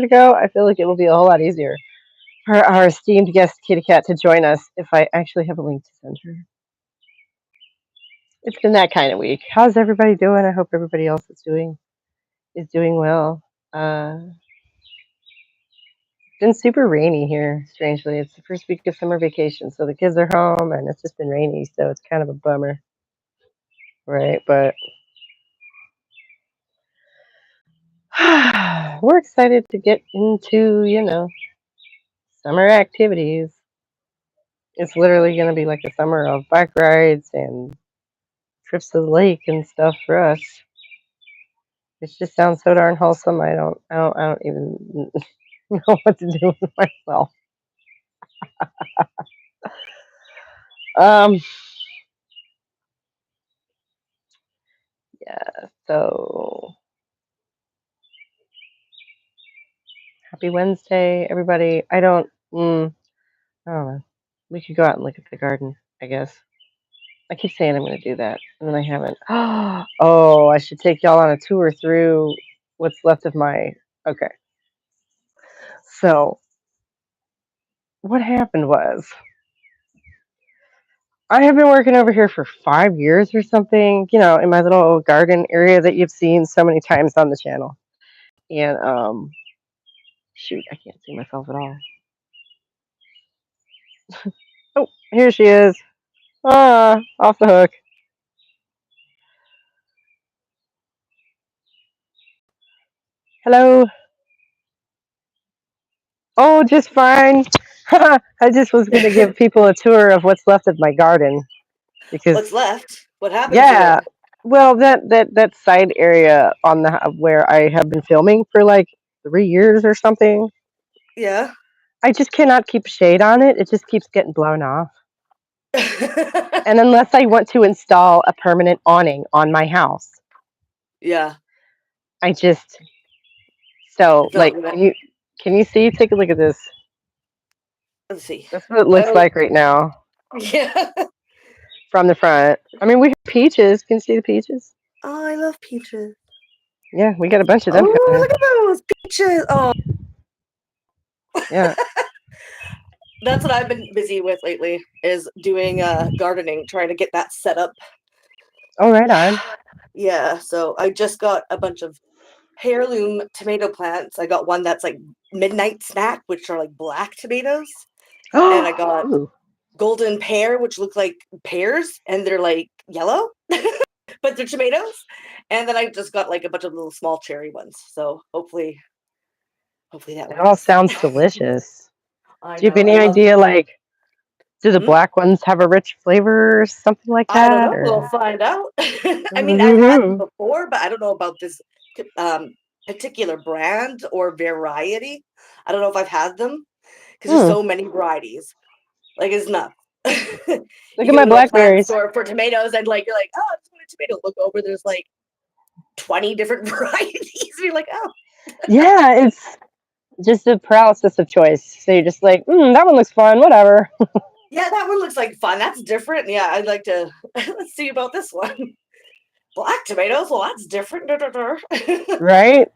to go, I feel like it will be a whole lot easier for our esteemed guest Kitty Cat to join us if I actually have a link to send her. It's been that kind of week. How's everybody doing? I hope everybody else is doing well. It's been super rainy here. Strangely, it's the first week of summer vacation, so the kids are home, and it's just been rainy, so it's kind of a bummer, right? But we're excited to get into summer activities. It's literally going to be like a summer of bike rides and trips to the lake and stuff for us. It just sounds so darn wholesome. I don't even know what to do with myself. Um, yeah. So happy Wednesday, everybody. I don't know. We could go out and look at the garden. I guess I keep saying I'm going to do that, and then I haven't. Oh, I should take y'all on a tour through what's left of my. Okay. So what happened was I have been working over here for 5 years or something, in my little garden area that you've seen so many times on the channel. And shoot, I can't see myself at all. Oh, here she is. Ah, off the hook. Hello. Oh, just fine. I just was going to give people a tour of what's left of my garden because, What's left? What happened to it? yeah, well, that side area on the where I have been filming for like 3 years or something. Yeah. I just cannot keep shade on it. It just keeps getting blown off. And unless I want to install a permanent awning on my house, Yeah. I just so It's not like gonna. can you see? Take a look at this. Let's see. That's what it I looks don't. like right now Yeah. from the front. I mean, we have peaches. Can you see the peaches? Oh, I love peaches. Yeah, we got a bunch of them Oh, coming look at those peaches. Oh, in. Yeah. that's what I've been busy with lately. Is doing gardening, trying to get that set up. Oh, right on. Yeah. So I just got a bunch of heirloom tomato plants. I got one that's like midnight snack, which are like black tomatoes, and I got Ooh. golden pear, which look like pears, and they're like yellow, but they're tomatoes. And then I just got like a bunch of little small cherry ones. So hopefully that It all works. sounds delicious. I Do you have know. I any love. idea, like, do the Hmm? black ones have a rich flavor or something like I don't that? know. We'll Or find out. I mean, I've had them hmm before, but I don't know about this um, particular brand or variety. I don't know if I've had them because there's hmm. so many varieties. Like it's nuts. Look You at go my to a plant blackberries. store for tomatoes and like you're like, oh, I just want a tomato. Look over, there's like 20 different varieties. And you're like, oh, Yeah, it's just a paralysis of choice. So you're just like, that one looks fun, whatever. yeah, that one looks like fun. That's different. Yeah, I'd like to let's see about this one. Black tomatoes. Well, that's different. Right?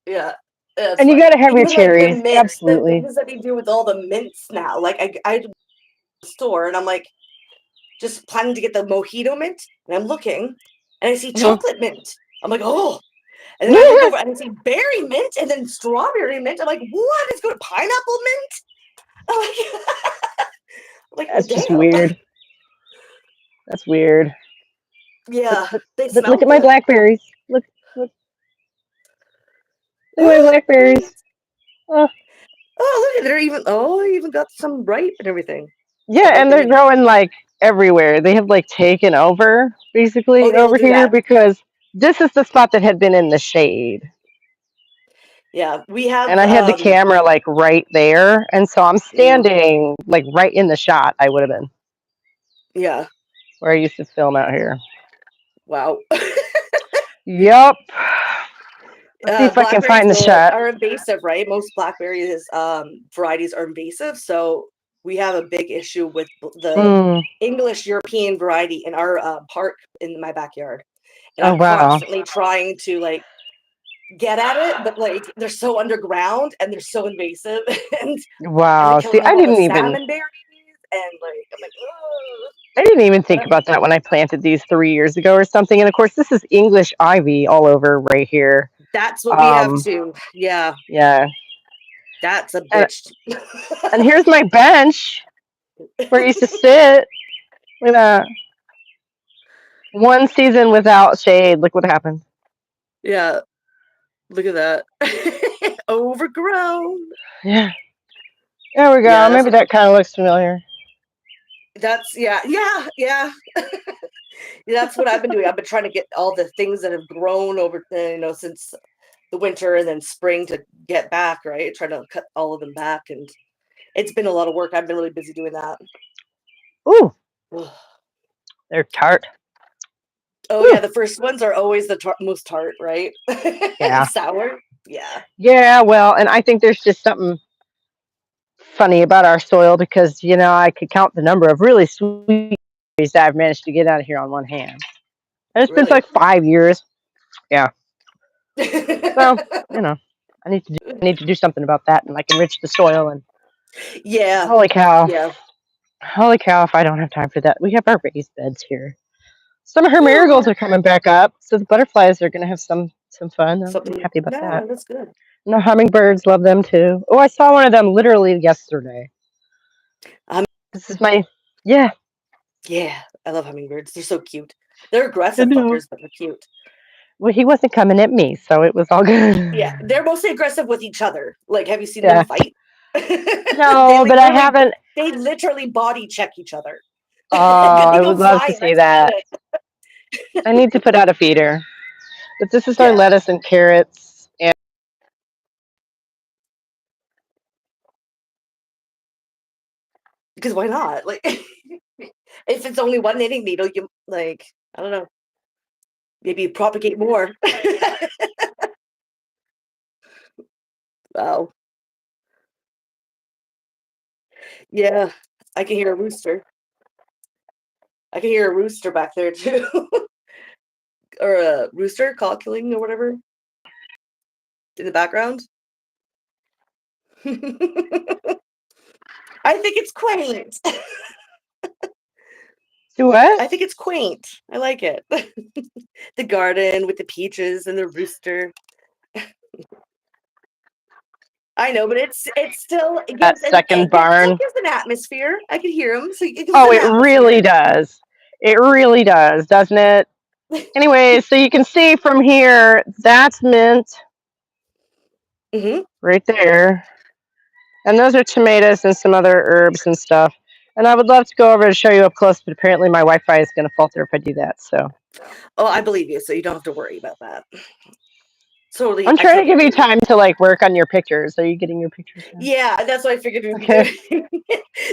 Yeah, it's And you funny. gotta have your Even like the cherries. mints, the Absolutely. things that they do with all the mints now. Like I go to the store and I'm like just planning to get the mojito mint, and I'm looking and I see Mhm. chocolate mint. I'm like, oh. And then I look over and I see berry mint and then strawberry mint. I'm like, what is going pineapple mint? I'm like, well, That's just damn. weird. That's weird. But, Yeah, but they but look smell at my good. blackberries. Look look at my Oh, blackberries. Oh, look, they're even, oh, I even got some ripe and everything. yeah, But like and the they're mid, growing like everywhere. They have like taken over oh, basically they will over do here that. because this is the spot that had been in the shade. Yeah, we And have, I had the camera like right there, and so I'm standing like right in the shot I would have been yeah, where I used to film out here. wow. Yep. Let's see if I can Blackberries find the shot. are invasive, right? Most blackberries varieties are invasive, so we have a big issue with the Mm. English European variety in our park in my backyard, and Oh I'm wow. constantly trying to like get at it, but like they're so underground and they're so invasive, and they're Wow. See, killing all the salmon berries, and like I'm like, ugh. I didn't even think But about that when I planted these 3 years ago or something. And of course, this is English ivy all over right here. that's what we have Um, too. Yeah, yeah. that's a And bitch. and here's my bench where I used to sit. Look at that. One season without shade. Look what happened. Yeah, look at that. Overgrown. Yeah. There we go. Yeah, Maybe that kind of looks familiar. yeah. That's what I've been doing. I've been trying to get all the things that have grown over, since the winter and then spring to get back, right? Trying to cut all of them back, and it's been a lot of work. I've been really busy doing that. Ooh, they're tart. Oh Ooh. yeah, the first ones are always the most tart, right? And Yeah. sour. Yeah. Yeah, well, and I think there's just something funny about our soil because, I could count the number of really sweet berries that I've managed to get out of here on one hand. And it's been for Really. like 5 years. Yeah. So, you know, I need to do something about that and like enrich the soil and Yeah. holy cow. Yeah. Holy cow, if I don't have time for that. We have our raised beds here. Some of her marigolds Yeah. are coming back up, so the butterflies are gonna have some fun. I'm pretty Something. happy about Yeah, that. that's good. And the hummingbirds love them too. Oh, I saw one of them literally yesterday. Um, This is my yeah, yeah, I love hummingbirds. They're so cute. They're I aggressive know. fuckers, but they're cute. Well, he wasn't coming at me, so it was all Yeah, good. they're mostly aggressive with each other. Like, have you seen them Yeah. fight? No, but I haven't. They literally body check each other. Oh, Good I thing I'm would love to flying. see That's about that. it. I need to put out a feeder. But this is our Yeah, lettuce and carrots. And because why not? Like, if it's only one knitting needle, you like, I don't know, maybe propagate more. Wow. Yeah, I can hear a rooster. I can hear a rooster back there too, or a rooster cackling or whatever in the background. I think it's quaint. do what? I think it's quaint. I like it. The garden with the peaches and the rooster. I know, but it still it That gives second it still barn. gives an atmosphere. I can hear them, so it gives Oh, an it really atmosphere. does. It really does, doesn't it? Anyway, so you can see from here, that's mint Hmm. right there. And those are tomatoes and some other herbs and stuff. And I would love to go over and show you up close, but apparently my Wi-Fi is going to falter if I do that. So Oh, I believe you, so you don't have to worry about that. Totally, I'm I trying to totally give you believe you. time to like work on your pictures. Are you getting your pictures done? Yeah, that's what I figured we'd be Okay. doing.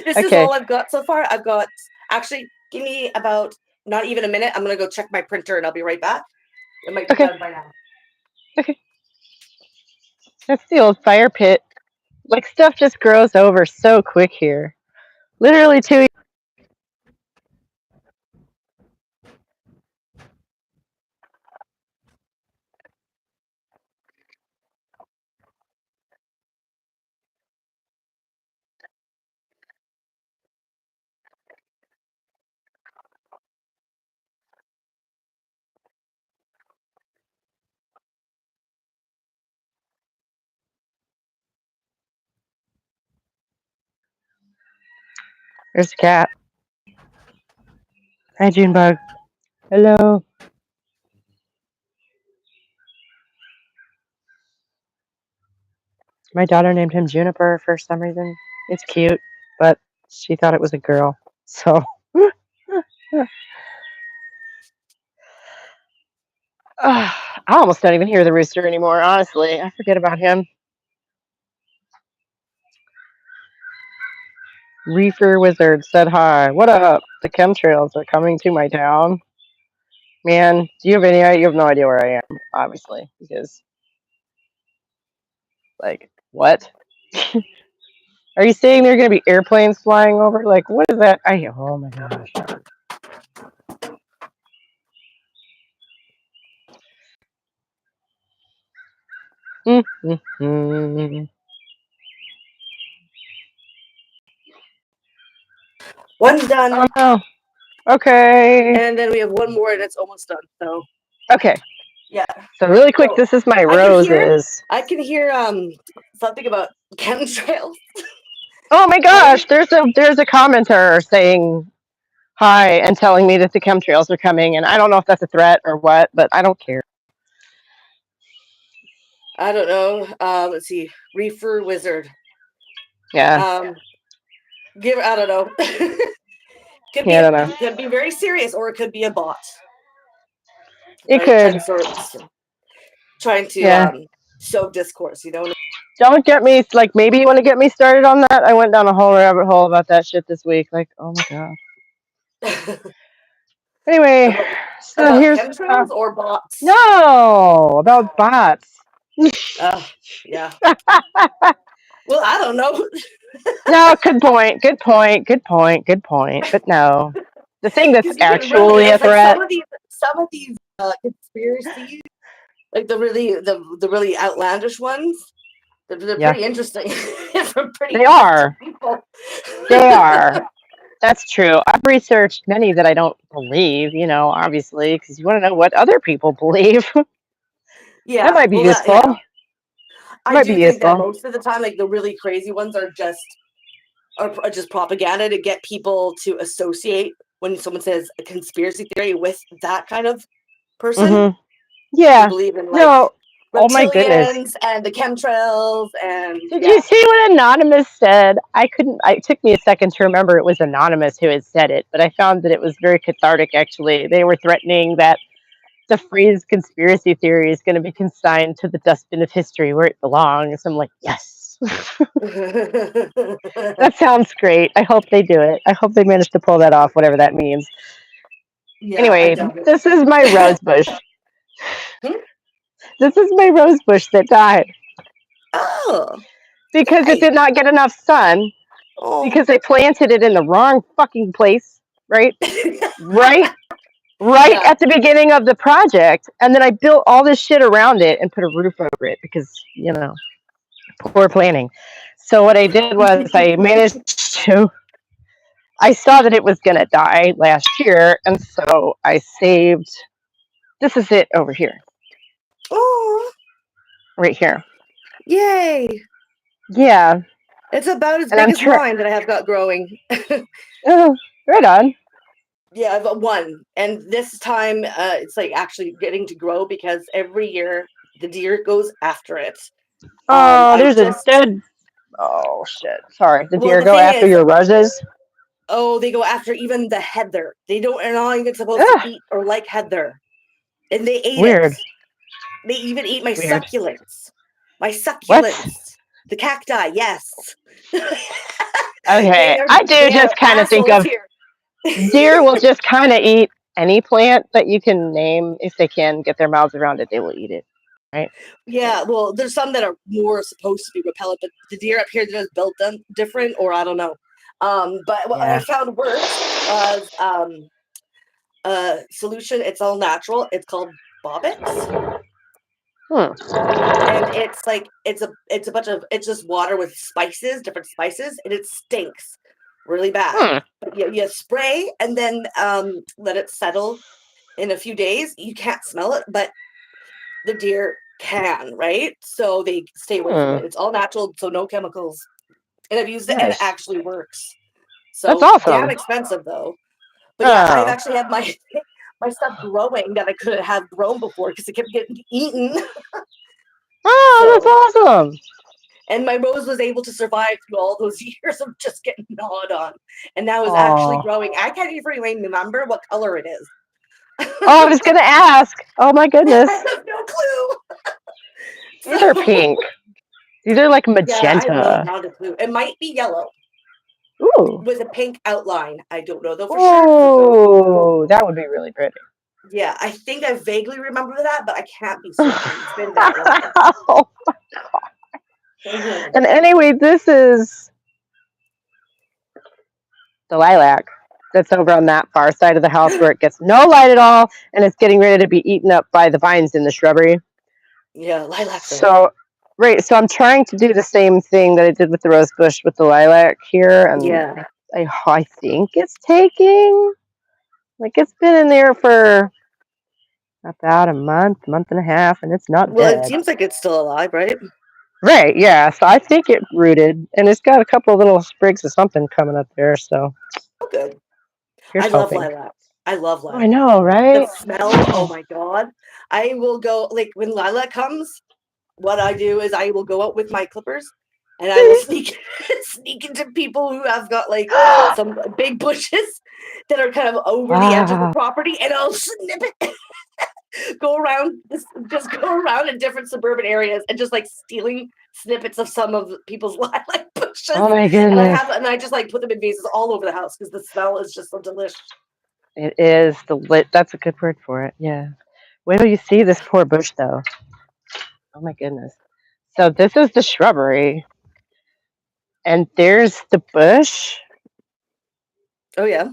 This is Okay. all I've got so far. I've got actually give me about not even a minute. I'm gonna go check my printer and I'll be right back. It might be Okay. done by now. Okay. That's the old fire pit. Like stuff just grows over so quick here. Literally 2 There's a cat. Hi, Junebug. Hello. My daughter named him Juniper for some reason. It's cute, but she thought it was a girl. So I almost don't even hear the rooster anymore, honestly. I forget about him. Reefer Wizard said hi. What up? The chemtrails are coming to my town. Man, do you have any idea? You have no idea where I am, obviously, because, like, what? Are you saying there are going to be airplanes flying over? Like, what is that? Oh my gosh. Mm-hmm. One's done, Oh no. Okay. and then we have one more, and it's almost done. So Okay. yeah. So really quick, So this is my I can hear, roses. something about chemtrails, Oh my right? gosh, there's a commenter saying hi and telling me that the chemtrails are coming, and I don't know if that's a threat or what, but I don't care. I don't know. Let's see, Reefer Wizard. Yeah, Um, give I don't know. could yeah, be I don't know. could be very serious, or it could be a bot, It right? could. Trying to Yeah. sow discourse. You know. Don't get me like maybe you want to get me started on that. I went down a whole rabbit hole about that shit this week. Like, oh my god. Anyway, about so about here's chemtrails or bots. no about bots. Yeah. Well, I don't know. No, good point. Good point. Good point. Good point. But no, the thing that's Because you can really, actually a it's like threat. some of these conspiracies, like the really outlandish ones, they're Yeah, pretty interesting from pretty they interesting are. people. They are. That's true. I've researched many that I don't believe. Obviously, because you want to know what other people believe. That Yeah, might be well, that useful. yeah, I Might be do think that useful. most of the time, like the really crazy ones are just propaganda to get people to associate when someone says a conspiracy theory with that kind of person Mm-hmm. who Yeah. believe in like No. Oh my goodness. reptilians and the chemtrails and Did you yeah. see what Anonymous said? I couldn't. It took me a second to remember it was Anonymous who had said it, but I found that it was very cathartic. Actually, they were threatening that the phrase "conspiracy theory" is going to be consigned to the dustbin of history where it belongs. I'm like, yes, that sounds great. I hope they do it. I hope they manage to pull that off, whatever that means. Yeah, I Anyway, doubt this is my rose it. bush. Hmm? This is my rose bush that died Oh, because it why? did not get enough sun Oh. because I planted it in the wrong fucking place, right? Right right Yeah. at the beginning of the project, and then I built all this shit around it and put a roof over it because, poor planning. So what I did was I managed to I saw that it was going to die last year, and so I saved. This is it over here, Oh, right here. yay. Yeah, It's about as and big I'm as trying. mine that I have got growing. Oh, right on. Yeah, I've got one. And this time it's like actually getting to grow because every year the deer goes after it. Oh, I there's a just, dead. Oh shit! Sorry, the well, deer the go thing after is, your roses. oh, they go after even the heather. Are not even supposed to Ugh, eat or like heather. And they ate it. weird, They even eat my weird. succulents. My What? succulents. The cacti, yes. Okay, I do They are just kind of think assholes of here. deer will just kind of eat any plant that you can name. If they can get their mouths around it, they will eat it. Right? Yeah, well, there's some that are more supposed to be repellent, but the deer up here just built them different, or I don't know. But what I Yeah. found works was a solution. It's all natural. It's called bobbits, Hmm. and it's a bunch of it's just water with spices, different spices, and it stinks really bad. Hmm. But you spray and then let it settle in a few days. You can't smell it, but the deer can, right? So they stay away from Hmm. it. It's all natural, so no chemicals. And I've used it and it Nice. actually works. That's So damn awesome. expensive though. But yeah, I've Oh. actually had my my stuff growing that I couldn't have grown before because it kept getting eaten. Oh, that's So awesome. and my rose was able to survive through all those years of just getting gnawed on. And now is actually Oh. growing. I can't even remember what color it is. Oh, I was gonna ask. Oh my I goodness. have no clue. These are So pink. These are like yeah, I have magenta. not a clue. It might be yellow Ooh. with a pink outline. I don't know though for sure. Ooh, that would be really pretty. Yeah, I think I vaguely remember that, but I can't be certain. It's been that long. Mhm. And anyway, this is the lilac that's over on that far side of the house where it gets no light at all and it's getting ready to be eaten up by the vines in the shrubbery. Yeah, lilacs are So weird. right. So I'm trying to do the same thing that I did with the rose bush with the lilac here, and Yeah. I think it's taking. Like it's been in there for about a month and a half, and it's not Well, it dead. seems like it's still alive, right? Right, yeah. So I think it rooted, and it's got a couple of little sprigs of something coming up there. So Oh, good. I here's love hoping. lilac. I love Oh, I lilac. know, The right? smell, oh my god. I will go like when lilac comes, what I do is I will go out with my clippers and I will sneak sneak into people who have got like some big bushes that are kind of over the edge of the Wow. property and I'll snip it, go around just go around in different suburban areas and just like stealing snippets of some of people's lilac bushes. Oh my And goodness. I just like put them in vases all over the house because the smell is just so delicious. It is the lit. That's a good word for it. Yeah. Wait till you see this poor bush, though. Oh my goodness. So this is the shrubbery, and there's the bush. Oh yeah.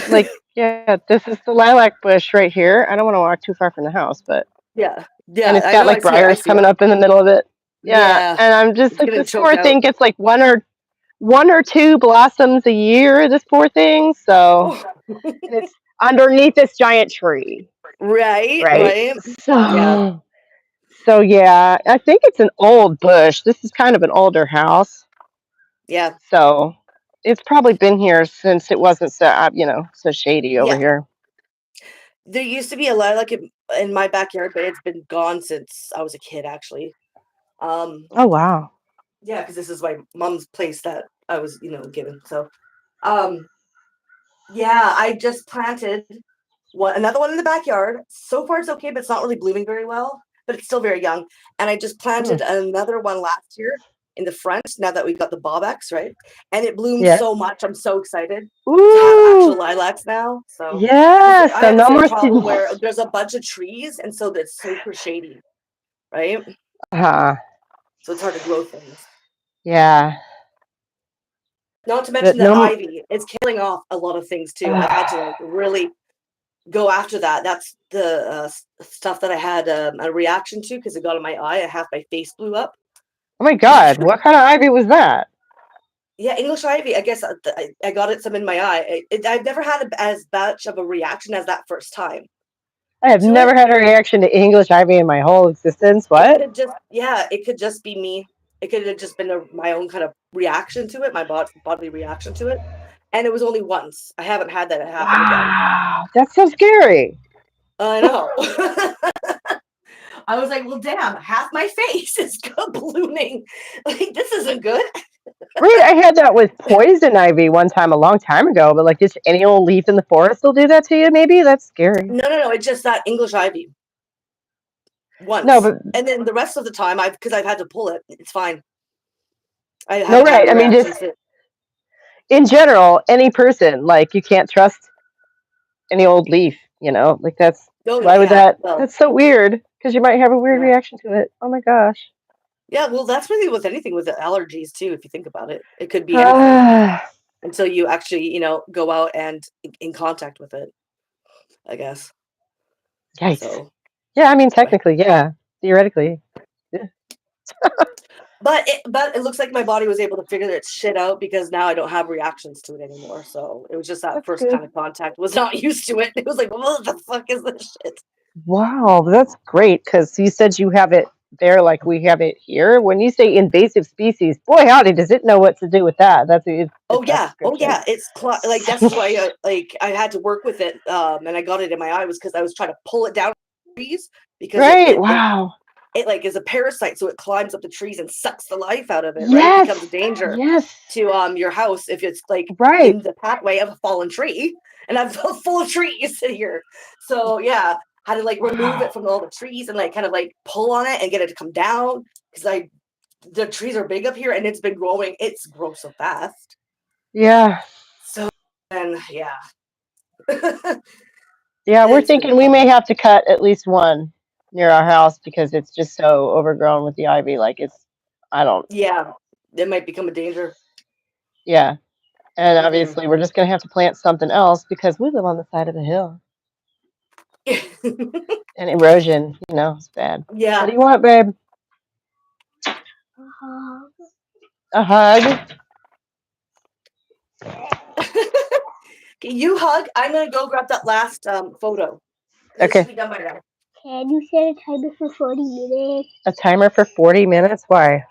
Like, yeah, this is the lilac bush right here. I don't want to walk too far from the house, but Yeah. and Yeah. it's I got know, I like see it. I briars see coming it. up in the middle of it. Yeah, Yeah. and I'm just It's like, getting this choked poor out. thing gets like one or two blossoms a year. This poor thing. So, Oh, and it's underneath this giant tree, right, right? right. Yeah, So, so yeah, I think it's an old bush. This is kind of an older house, yeah, so it's probably been here since it wasn't so so shady over yeah. here. There used to be a lilac in my backyard, but it's been gone since I was a kid, actually. Um, Oh wow. yeah, because this is my mom's place that I was, given. So, um, yeah, I just planted another one in the backyard. So far, it's okay, but it's not really blooming very well. But it's still very young. And I just Hmm. planted another one last year in the front. Now that we got the Bobex, right? And it bloomed Yeah. so much. I'm so excited to have Ooh. actual lilacs now. So, because Yeah. I So have the no same more problem students. where there's a bunch of trees, and so it's super shady, right? Uh-huh. So it's hard to grow things. Yeah. Not to mention But the no. ivy. It's killing off a lot of things too. I've had to Uh, like really go after that. That's the stuff that I had a reaction to because it got in my eye. Half my face blew up. oh my God. What kind of ivy was that? Yeah, English ivy. I guess I got it some in my eye. I've never had as much of a reaction as that first time I have to never it. had a reaction to English ivy in my whole existence. It What? could just, yeah, it could just be me. It could have just been my own kind of reaction to it, my bodily reaction to it. And it was only once. I haven't had that happen again. Wow. That's so scary. I know. I was like, well, damn, half my face is ballooning. Like, this isn't good. Right. I had that with poison ivy one time a long time ago, but like just any old leaf in the forest will do that to you, maybe? That's scary. No. It's just that English ivy No, once. but And then the rest of the time, because I've had to pull it, it's fine. I no, haven't had right. a I mean, reaction just to it. in general, any person, like you can't trust any old leaf, like Oh, why would yeah. Well, that's so weird because you might have a weird yeah. reaction to it. Oh my gosh. Yeah, well, that's really with anything with the allergies, too, if you think about it. It could be anything Ah, until you actually, go out and in contact with it, I guess. yikes. So, Yeah, I mean, right. technically, yeah, theoretically. Yeah, But it looks like my body was able to figure its shit out because now I don't have reactions to it anymore. So it was just that that's first good. kind of contact was not used to it. It was like, what the fuck is this shit? Wow, that's great because you said you have it there like we have it here. When you say invasive species, boy, howdy, does it know what to do with that? That's a fit Oh that yeah, oh description. yeah. It's like this is why I had to work with it, and I got it in my eye was because I was trying to pull it down trees because it Right, it it wow. it like is a parasite, so it climbs up the trees and sucks the life out of it. Right, it Yes, becomes a danger yes, to your house if it's like right. in the pathway of a fallen tree, and I'm full of trees here. So yeah, had to like remove Wow. it from all the trees and like kind of like pull on it and get it to come down because the trees are big up here and it's been growing. It's grown so fast. Yeah. So and yeah, Yeah, we're it's been thinking we fun. may have to cut at least one near our house because it's just so overgrown with the ivy. Like I don't, Yeah, it might become a danger. yeah. And Mm-mm. obviously, we're just going to have to plant something else because we live on the side of a hill and erosion, is bad. What Yeah. do you want, babe? A hug? Okay, you hug. I'm gonna go grab that last photo because it should Okay. be done by now. Can you set a timer for 40 minutes? A timer for 40 minutes? Why?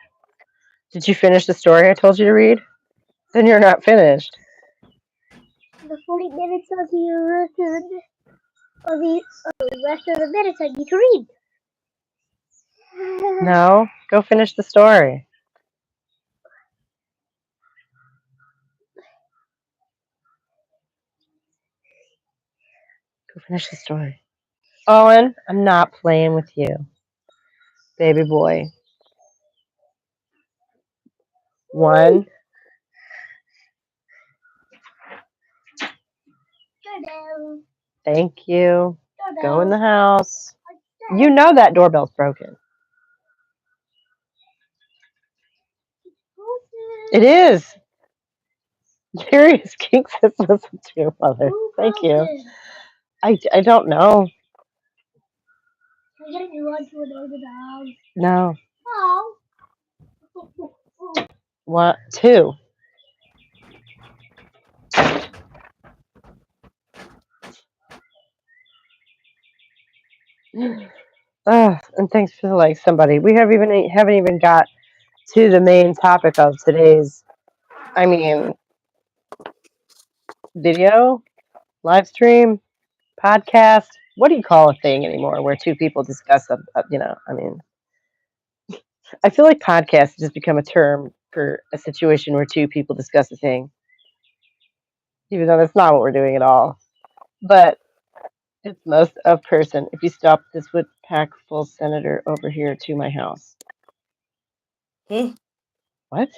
Did you finish the story I told you to read? Then you're not finished. The 40 minutes of the rest of the minutes I need to read. No? Go finish the story. Go finish the story. Owen, I'm not playing with you. Baby boy. One. Thank you. Go in the house. You know that doorbell's broken. It is. Curious King says listen to your mother. Thank you. I don't know. Can I get a new one to annoy the dog? No. Oh. One, two. And thanks for like somebody. We haven't even got to the main topic of today's. I mean, video, live stream, podcast. What do you call a thing anymore where two people discuss I mean, I feel like podcast has just become a term for a situation where two people discuss a thing, even though that's not what we're doing at all. But it's most of person. If you stop, this would pack full senator over here to my house. Hmm? What?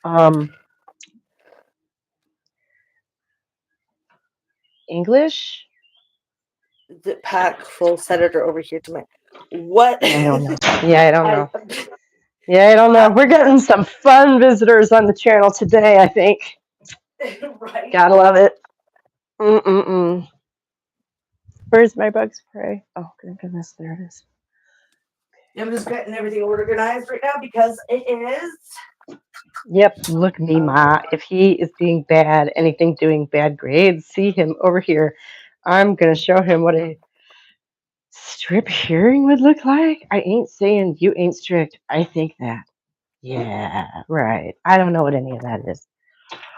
Um, English? The pack full senator over here to my. What? I don't know. Yeah, I don't I. know. Yeah, I don't know. We're getting some fun visitors on the channel today, I think. Right. Gotta love it. Mm-mm-mm. Where's my bug spray? Oh, goodness, there it is. I'm just getting everything organized right now because it is. Yep, look me, Ma. If he is being bad, anything doing bad grades, see him over here. I'm gonna show him what a strip hearing would look like. I ain't saying you ain't strict. I think that. Yeah, right. I don't know what any of that is.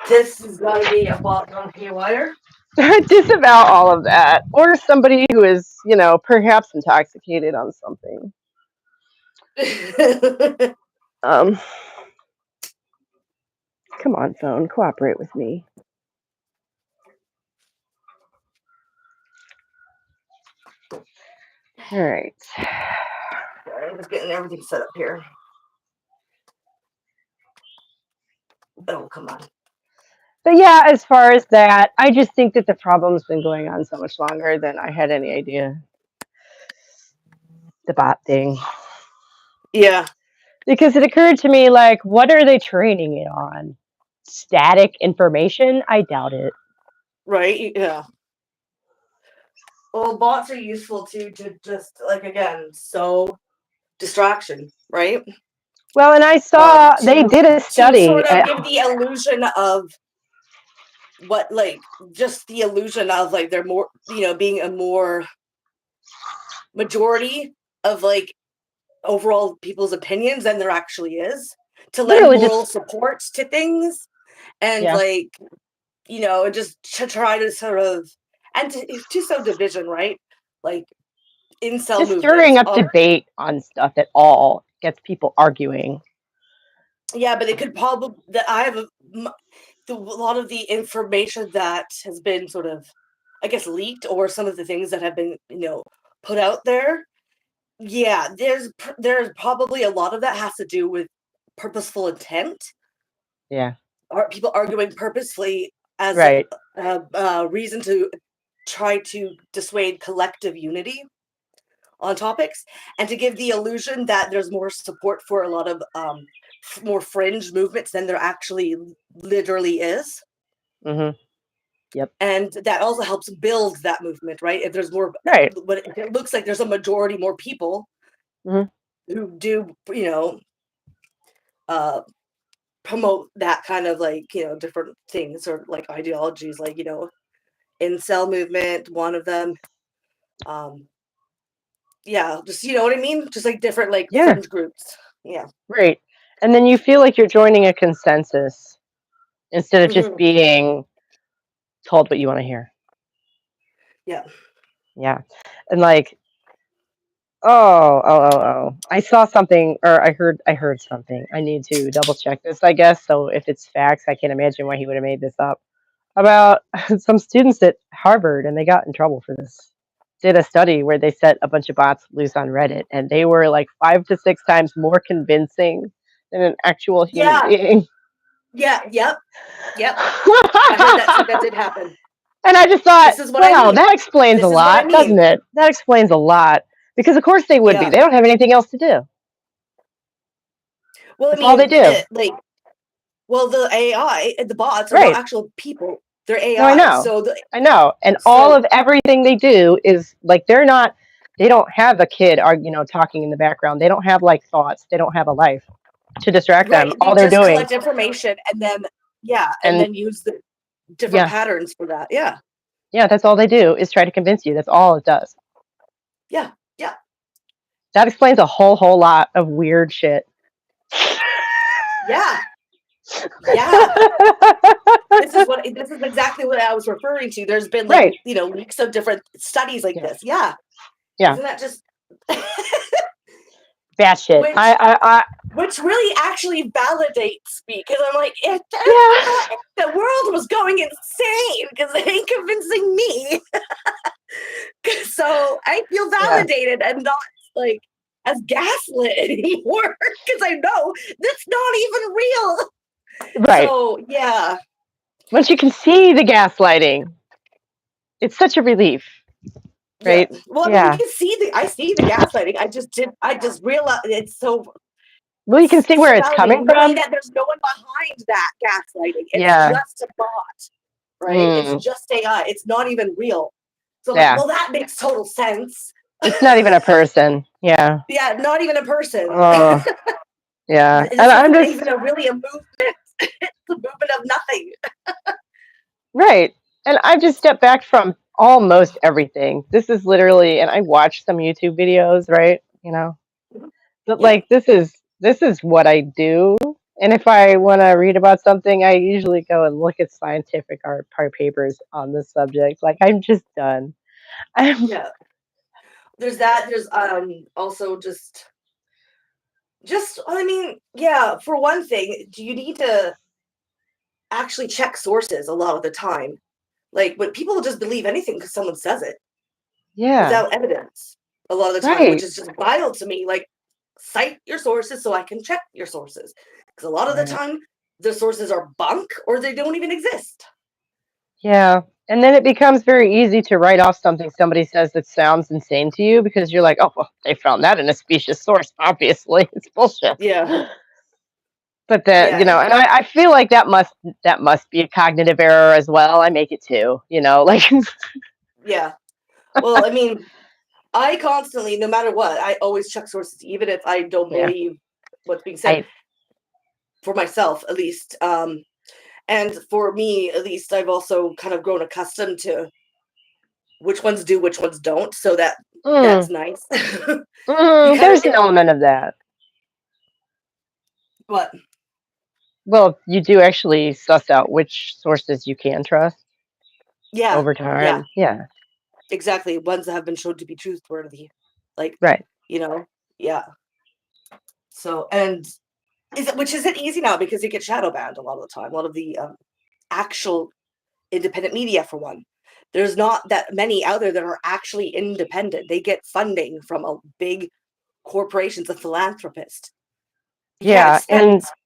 This is gonna be a bot on haywire. Disavow all of that. Or somebody who is, perhaps intoxicated on something. Um, Come on, phone, cooperate with me. All right. I'm just getting everything set up here. Oh, come on. But yeah, as far as that, I just think that the problem's been going on so much longer than I had any idea. The bot thing. Yeah. Because it occurred to me, like, what are they training it on? Static information? I doubt it. Right? Yeah. Well, bots are useful too to just, like, again, so distraction, right? Well, and I saw they To did a study. sort of give the illusion of what, like, just the illusion of, like, they're more, being a more majority of, like, overall people's opinions than there actually is, to lend Literally moral just, support to things and, yeah. like, and just to try to sort of, and to sow division, right? Like, incel Just stirring movements up are. debate on stuff at all gets people arguing. Yeah, but it could probably. I have a lot of the information that has been sort of, I guess, leaked, or some of the things that have been, put out there. Yeah, there's probably a lot of that has to do with purposeful intent. Yeah. Are people arguing purposefully as Right. a reason to try to dissuade collective unity on topics, and to give the illusion that there's more support for a lot of more fringe movements than there actually literally is. Mm-hmm. Yep. And that also helps build that movement, right? If there's more, Right. but if it looks like there's a majority more people Mm-hmm. who do, promote that kind of like, different things or like ideologies, like, incel movement, one of them. Yeah, just, you know what I mean? Just like different like Yeah, fringe groups. Yeah. right. And then you feel like you're joining a consensus instead of just Hmm. being told what you want to hear. Yeah. Yeah. And like, oh. I saw something or I heard something. I need to double check this, I guess. So if it's facts, I can't imagine why he would have made this up. About some students at Harvard and they got in trouble for this. Did a study where they set a bunch of bots loose on Reddit and they were like 5 to 6 times more convincing than an actual human Yeah. being. Yeah. Yep. Yep. I heard that too. That did happen. And I just thought, This is what I wow, mean. that explains a This is what I lot, mean. doesn't it? That explains a lot. Because of course they would be. Yeah. They don't have anything else to do. Well, I That's all they mean, do. well, the AI, the bots are not Right. actual people. They're No, I AI. know. So I know. And all so of everything they do is like they don't have a kid talking in the background. They don't have like thoughts. They don't have a life to distract them. right, they All they're just doing collect information and then and and then use the different yeah, patterns for that. Yeah. yeah, that's all they do is try to convince you. That's all it does. Yeah. Yeah. That explains a whole lot of weird shit. Yeah. Yeah. This is exactly what I was referring to. There's been like, Right. leaks of different studies like Yeah. this. Yeah. Yeah. Isn't that just Bad shit. which which really actually validates me because I'm like, Yeah. the world was going insane because they ain't convincing me. So I feel Yeah. validated and not like as gaslit anymore because I know that's not even real. Right. So yeah. Once you can see the gaslighting, it's such a relief, Yeah. right? Well, I mean, Yeah. I see the gaslighting. I just realized it's Well, you can see where so it's coming validating knowing from. that there's no one behind that gaslighting. It's Yeah. just a bot, right? It's Mm. just AI. It's not even real. So I'm like, Yeah. well, that makes total sense. It's not even a person. Yeah. Yeah, not even a person. Oh, yeah. And This I'm isn't just even really a movement. It's a movement of nothing. right. And I've just stepped back from almost everything. This is literally, and I watch some YouTube videos, right? But Yeah. like this is what I do. And if I want to read about something, I usually go and look at scientific art papers on the subject. Like I'm just done. I'm Yeah. There's that. There's also just I mean, yeah, for one thing, do you need to actually check sources a lot of the time? Like when people just believe anything because someone says it yeah, without evidence a lot of the time, which right. is just wild to me. Like, cite your sources so I can check your sources. Because a lot of the Right. time, the sources are bunk or they don't even exist. Yeah. And then it becomes very easy to write off something somebody says that sounds insane to you because you're like, oh, well, they found that in a specious source. Obviously, it's bullshit. Yeah. But then, Yeah. and I feel like that must be a cognitive error as well. I make it too, like Yeah. Well, I mean, I constantly, no matter what, I always check sources, even if I don't yeah. believe what's being said I for myself, at least. And for me, at least, I've also kind of grown accustomed to which ones do, which ones don't. So that's mm, nice. You kind of, there's an element of that. what? Well, you do actually suss out which sources you can trust Yeah. over Yeah. time. Yeah. Exactly. Ones that have been shown to be truthworthy. Like, Right. yeah. So, which isn't easy now because you get shadow banned a lot of the time. A lot of the actual independent media, for one. There's not that many out there that are actually independent. They get funding from a big corporations, a philanthropist. You can't Yeah. And expect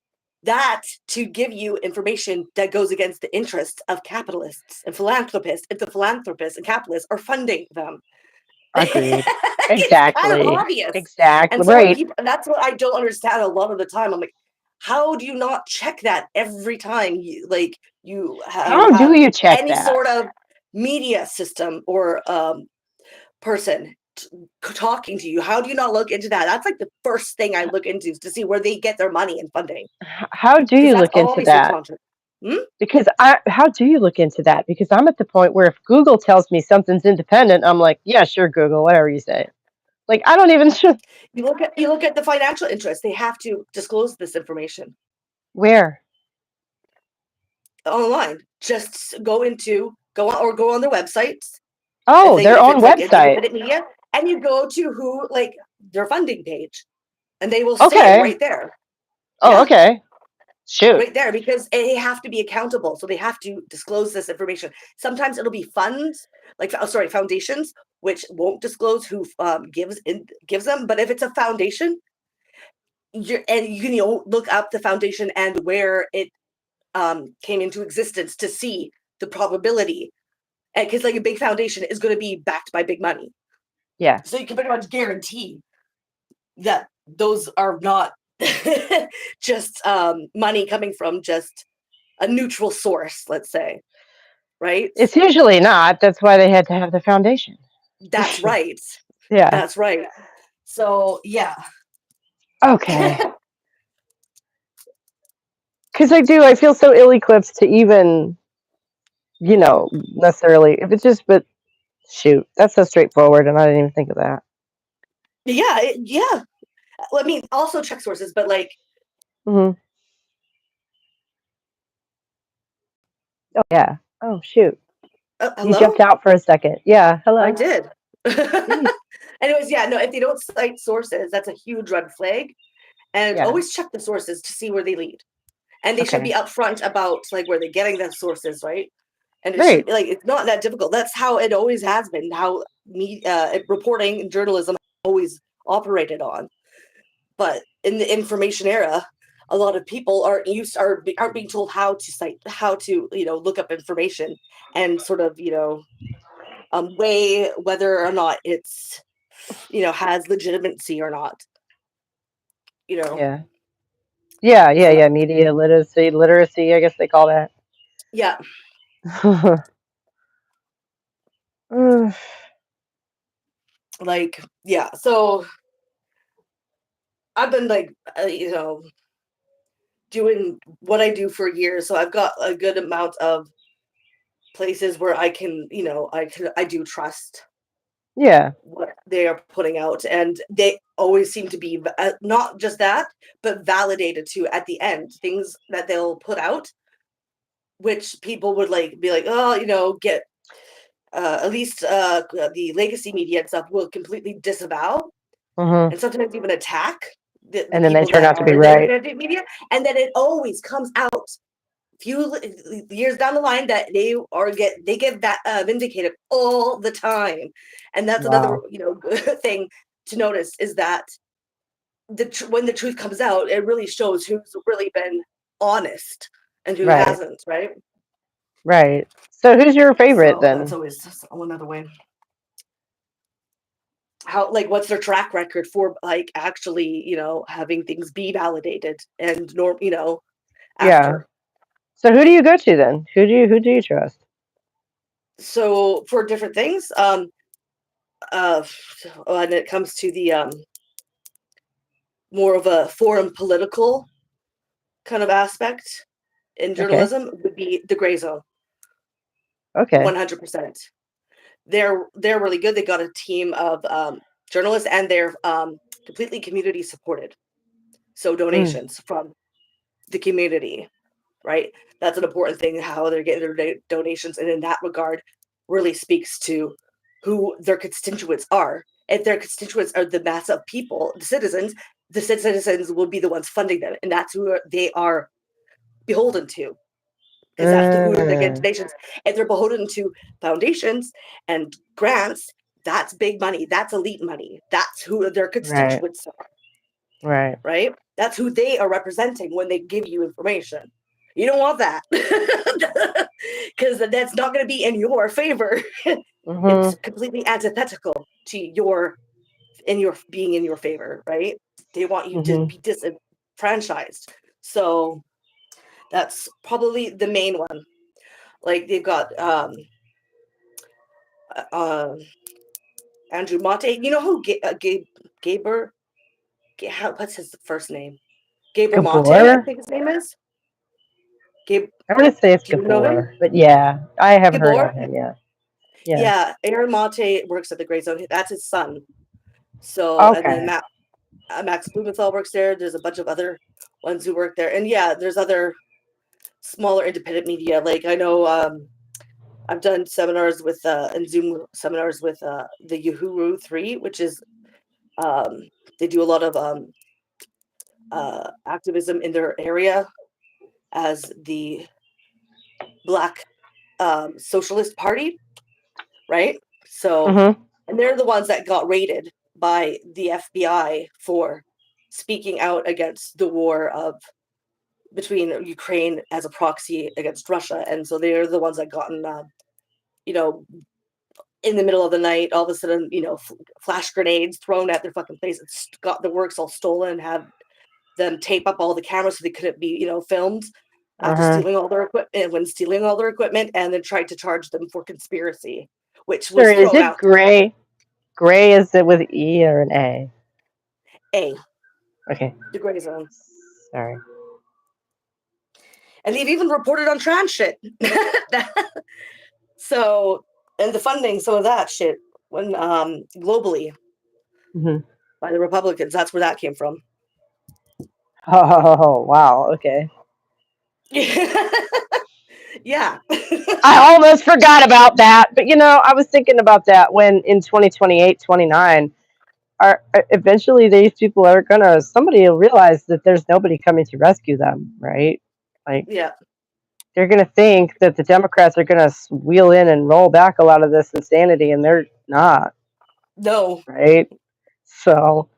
that to give you information that goes against the interests of capitalists and philanthropists if the philanthropists and capitalists are funding them. agreed. It's kind of Exactly. obvious. And Exactly. so when Right. people, that's what I don't understand a lot of the time. I'm like, how do you not check that every time you How do have you check any that? sort of media system or person? talking to you? How do you not look into that? That's like the first thing I look into, is to see where they get their money and funding, How do because you that's look into always your that? content. Hmm? Because how do you look into that? Because I'm at the point where if Google tells me something's independent, I'm like, yeah, sure, Google, whatever you say. Like, I don't even You look at the financial interest. They have to disclose this information where. online. Just go on their websites. Oh, their If own it's like an website. independent media, and you go to who, like, their funding page, and they will say it Okay. right there. Oh, Yeah, okay. Shoot. right there, because they have to be accountable, so they have to disclose this information. Sometimes it'll be funds, like, foundations, which won't disclose who gives them. But if it's a foundation, you can look up the foundation and where it came into existence to see the probability, and because, like, a big foundation is going to be backed by big money, Yeah. so you can pretty much guarantee that those are not just money coming from just a neutral source, let's say, right? It's usually not. That's why they had to have the foundation. That's right. Yeah. That's right. So, yeah. Okay. Because I feel so ill-equipped to even, necessarily, if it's just, but shoot, that's so straightforward, and I didn't even think of that. Yeah, yeah. Well, I mean, also check sources, but, like, Hmm. Oh, yeah. Oh, shoot. You hello? jumped out for a second. Yeah. I Hello. did. Jeez. Anyways, yeah, no, if they don't cite sources, that's a huge red flag. And Yeah. always check the sources to see where they lead. And they should Okay. be upfront about, like, where they're getting the sources, right? And it should Right. be, like, it's not that difficult. That's how it always has been, how reporting and journalism always operated on. But in the information era, a lot of people aren't being told how to look up information and sort of weigh whether or not it's has legitimacy or not. Yeah. Yeah. Yeah. So Yeah. Media literacy, I guess they call that. yeah, Mm, like, yeah. So I've been, like, doing what I do for years, so I've got a good amount of places where I do trust yeah. what they are putting out, and they always seem to be not just that, but validated too at the end. Things that they'll put out, which people would, like, be like, oh, get at least the legacy media and stuff will completely disavow, Hmm. and sometimes even attack the And then they people turn that out to are be in the right. independent media, and then it always comes out few years down the line that they get that vindicated all the time. And that's another Wow. thing to notice, is that when the truth comes out, it really shows who's really been honest and who Right. hasn't, right? Right. So who's your favorite So that's then? always another way. How, like, what's their track record for, like, actually having things be validated and Yeah. after. So who do you go to then? Who do you trust? So for different things, uh when it comes to the more of a foreign political kind of aspect in Okay. journalism, would be the Gray Zone. Okay. 100%. They're really good. They got a team of journalists, and they're completely community supported. So Mm. donations from the community, right? That's an important thing, how they're getting their donations, and in that regard, really speaks to who their constituents are. If their constituents are the mass of people, the citizens will be the ones funding them, and that's who they are beholden to, because that's who they get Mm. donations. If they're beholden to foundations and grants, that's big money. That's elite money. That's who their Right. constituents are, Right. right? That's who they are representing when they give you information. You don't want that, because that's not going to be in your favor. It's Mhm. completely antithetical to being in your favor, right? They want you to Mhm. be disenfranchised. So that's probably the main one. Like, they've got uh, Andrew Mate. You know who Gaber? What's his first name? Gaber Mate, I Gabor? think his name is. Gabe, I'm gonna say it's do you know him? Gabor, but yeah, I have heard Gabor? of him. Yeah, yeah. Yeah, Aaron Mate works at the Grey Zone. That's his son. So, and then Okay. Max Blumenthal works there. There's a bunch of other ones who work there, and yeah, there's other smaller independent media. Like I know, I've done seminars with and Zoom seminars with the Uhuru 3, which is um, they do a lot of activism in their area as the Black Socialist Party, right? So, Mhm. and they're the ones that got raided by the FBI for speaking out against the war of between Ukraine as a proxy against Russia, and so they're the ones that gotten, you know, in the middle of the night, all of a sudden, flash grenades thrown at their fucking place. It's got the works all stolen, have them tape up all the cameras so they couldn't be, filmed Uh after huh. stealing all their equipment. When stealing all their equipment, and then tried to charge them for conspiracy, which was Sorry, is thrown it out. Gray? Gray is it with E or an A? A Okay. the Grey Zone, Sorry. and they've even reported on trans shit. So, and the funding some of that shit when globally Mhm. by the Republicans. That's where that came from. Oh wow. Okay. Yeah. I almost forgot about that, but I was thinking about that when in 2028, 29, eventually these people are gonna somebody will realize that there's nobody coming to rescue them, right? Like Yeah. they're gonna think that the Democrats are gonna wheel in and roll back a lot of this insanity, and they're not, No. right? So,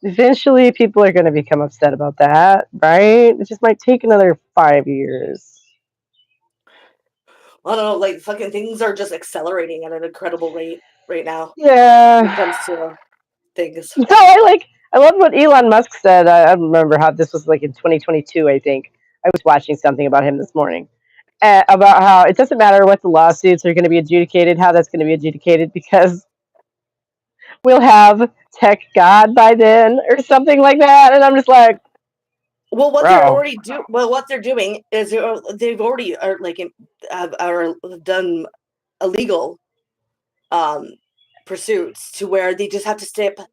eventually people are gonna become upset about that, right? It just might take another 5 years. I don't know. Like fucking things are just accelerating at an incredible rate right now when it Yeah. comes to things. No, I love what Elon Musk said. I remember how this was like in 2022. I think I was watching something about him this morning, about how it doesn't matter what the lawsuits are going to be adjudicated, how that's going to be adjudicated, because we'll have tech God by then or something like that. And I'm just like, Well, bro, what they're doing is they've already are like are done illegal um pursuits to where they just have to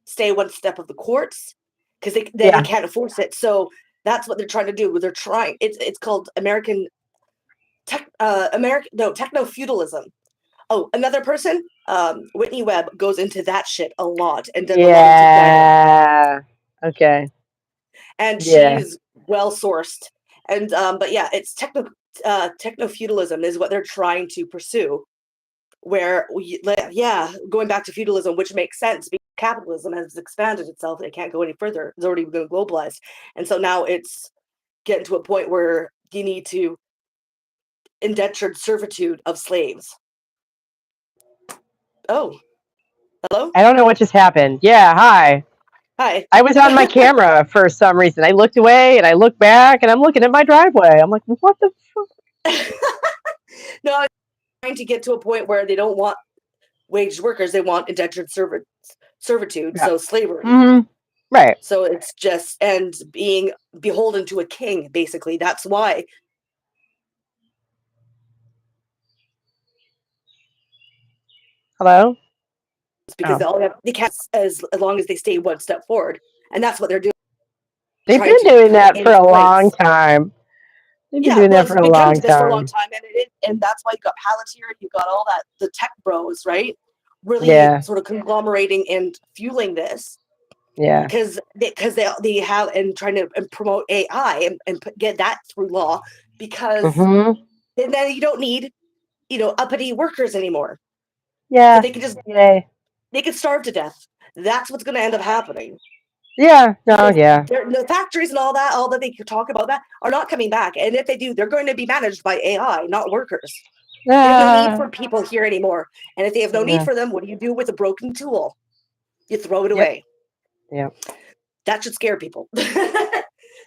stay one step of the courts because they yeah, can't enforce it. So that's what they're trying to do. They're trying. It's called techno feudalism. Oh, another person, Whitney Webb goes into that shit a lot and did a lot into data, yeah, okay, and yeah, she's well sourced. And but yeah, it's techno feudalism is what they're trying to pursue. Where yeah, going back to feudalism, which makes sense because capitalism has expanded itself, it can't go any further. It's already been globalized, and so now it's getting to a point where you need to indentured servitude of slaves. Oh, hello, I don't know what just happened. Yeah, hi. hi. I was on my camera for some reason. I looked away and I looked back and I'm looking at my driveway. I'm like, what the No, I'm trying to get to a point where they don't want waged workers; they want indentured servitude, yeah. so slavery. Hmm. Right. So it's just and being beholden to a king, basically. That's why. Hello? It's because Oh. they can't as long as they stay one step forward, and that's what they're doing, They've trying been to doing put that for in a long place. time. They've been Yeah, doing well, that for it's a been coming long to this for a long time. time, and that's why you got Palantir, you got all that the tech bros, right? Really Yeah. sort of conglomerating and fueling this Yeah. because they have and trying to promote AI and get that through law because Hmm. then you don't need uppity workers anymore because Yeah. they can just Yay. they can starve to death. That's what's going to end up happening Yeah. No, because yeah. the factories and all that they could talk about that are not coming back, and if they do, they're going to be managed by AI, not workers. They have no need Ah, for people here anymore, and if they have no need yeah. for them, what do you do with a broken tool? You throw it Yep. away. Yep. That should scare people. Right,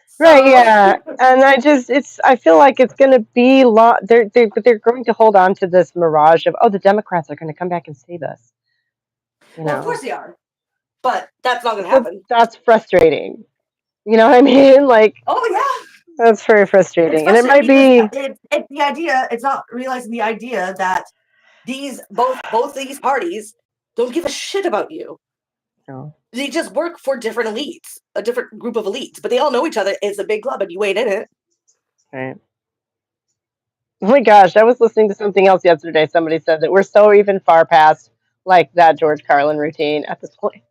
So yeah. And I feel like it's going to be they're going to hold on to this mirage of, oh, the Democrats are going to come back and save us. You Well, of know, course they are, but that's not going to so happen. that's frustrating. You know what I mean? Like Oh yeah, that's very it's frustrating, and it frustrating might because be. it's the idea. It's not realizing the idea that these both these parties don't give a shit about you. No. They just work for different elites, a different group of elites, but they all know each other. It's a big club, and you ain't in it. Right. Oh my gosh, I was listening to something else yesterday. Somebody said that we're so even far past like that George Carlin routine at this point.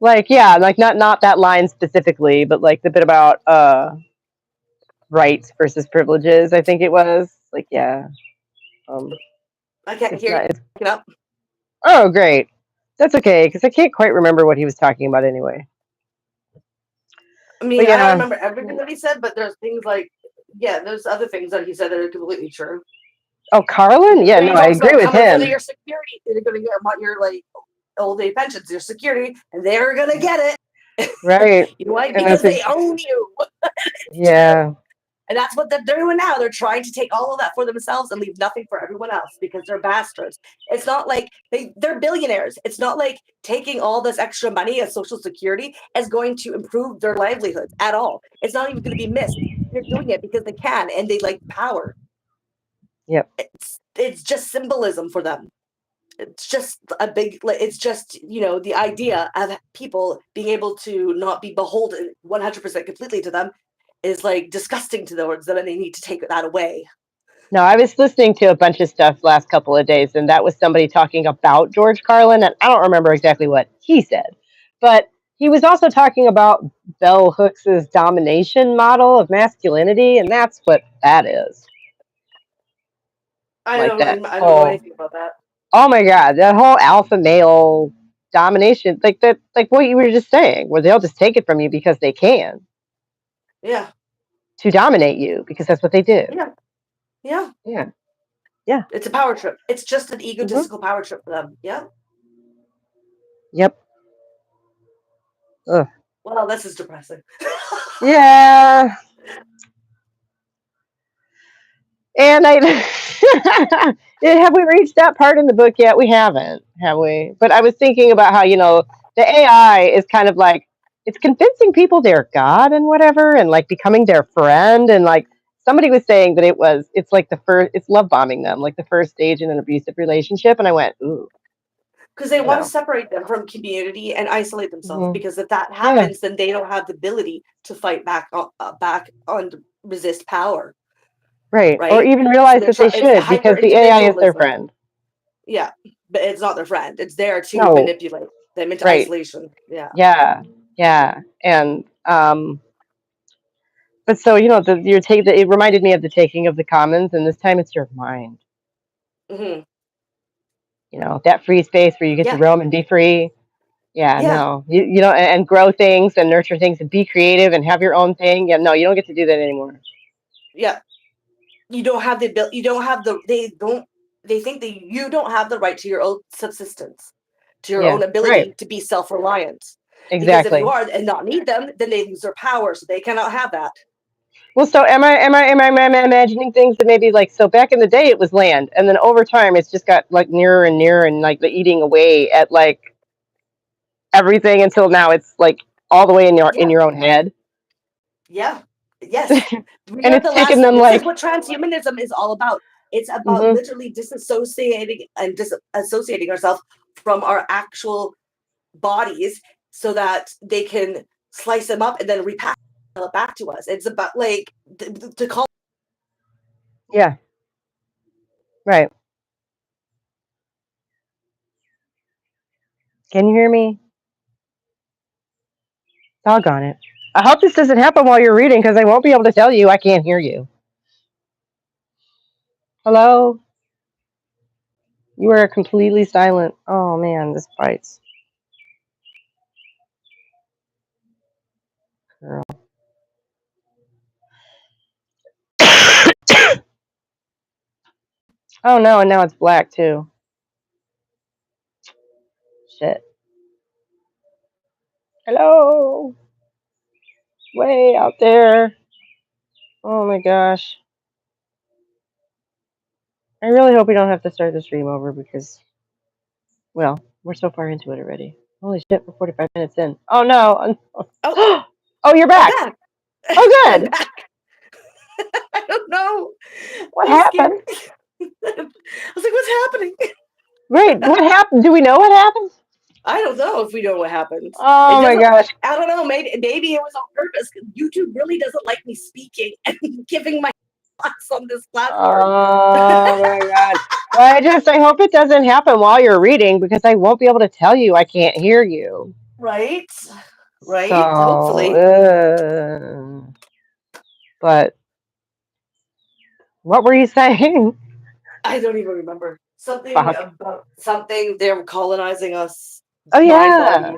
Like, yeah, like not that line specifically, but like the bit about rights versus privileges. I think it was like, yeah, um, I can't it's hear you not. It's picking up. oh great, that's okay because I can't quite remember what he was talking about anyway. I But mean, I don't yeah, remember everything that he said, but there's things like, yeah, there's other things that he said that are completely true. oh Carlin, yeah, There no, you I go. So agree with coming for him. your security, they're going to get what your like old age pensions, your security, and they're going to get it. Right, You know why? and Because that's they own you. yeah. And that's what they're doing now. They're trying to take all of that for themselves and leave nothing for everyone else because they're bastards. It's not like they're billionaires. It's not like taking all this extra money as Social Security is going to improve their livelihoods at all. It's not even going to be missed. They're doing it because they can and they like power. Yep. It's just symbolism for them. It's just a big, it's just, the idea of people being able to not be beholden 100% completely to them is like disgusting to towards them, and they need to take that away. No, I was listening to a bunch of stuff last couple of days, and that was somebody talking about George Carlin, and I don't remember exactly what he said, but he was also talking about Bell Hooks's domination model of masculinity, and that's what that is. Like that I don't know whole, anything about that. oh my God, that whole alpha male domination, like that, like what you were just saying, where they'll just take it from you because they can Yeah, to dominate you because that's what they do. yeah, yeah. Yeah, yeah. It's a power trip. It's just an Hmm. egotistical power trip for them. Yeah. Yep. Ugh. Well, this is depressing. Yeah. And I have we reached that part in the book yet? We haven't, have we? But I was thinking about how, the AI is kind of like it's convincing people they're God and whatever and like becoming their friend and like somebody was saying that it's like it's love bombing them, like the first stage in an abusive relationship. And I went, ooh, Because they you want to know. separate them from community and isolate themselves. Hmm. Because if that Yeah, happens, then they don't have the ability to fight back on resist power, right. Or right? even So realize they're that they trying. It's should hyper because the AI is their individualism. friend. Yeah, but it's not their friend. It's there to No, manipulate them into right. isolation. Yeah. Yeah, yeah. And but so it reminded me of the taking of the commons, and this time it's your mind. Hmm. That free space where you get to Yeah. roam and be free. Yeah, Yeah. no, and grow things and nurture things and be creative and have your own thing. Yeah, no, you don't get to do that anymore. Yeah. You don't have the ability. You don't have the. They don't. They think that you don't have the right to your own subsistence, to your Yeah, own right, ability to be self-reliant. Because if you exactly. are and not need them, then they lose their power, so they cannot have that. Well, so am I imagining things that maybe like so back in the day it was land, and then over time it's just got like nearer and nearer and like the eating away at like everything until now it's like all the way in your Yeah. own head. Yeah. Yes. We And are it's the taken last. them This is like what transhumanism is all about. It's about hmm literally disassociating and disassociating ourselves from our actual bodies so that they can slice them up and then repack it back to us. It's about like to call. yeah, right. Can you hear me? Doggone it. I hope this doesn't happen while you're reading because I won't be able to tell you I can't hear you. Hello? You are completely silent. Oh man, this bites. Girl. Oh no, and now it's black too. Shit. Hello? Way out there. Oh my gosh. I really hope we don't have to start the stream over because Well, we're so far into it already. Holy shit, we're 45 minutes in. Oh no. Oh, Oh, you're I'm back. back. Oh, I'm good. back. I don't know. What I'm scared. happened? I was like, what's happening? Right. What happened? Do we know what happened? I don't know if we know what happened. It Oh my doesn't. gosh. I don't know. Maybe it was on purpose. YouTube really doesn't like me speaking and giving my thoughts on this platform. Oh my god. Well, I hope it doesn't happen while you're reading because I won't be able to tell you I can't hear you. Right? Right? So, Hopefully. but what were you saying? I don't even remember. Something Fuck. about something. They're colonizing us, Oh mind, yeah. body.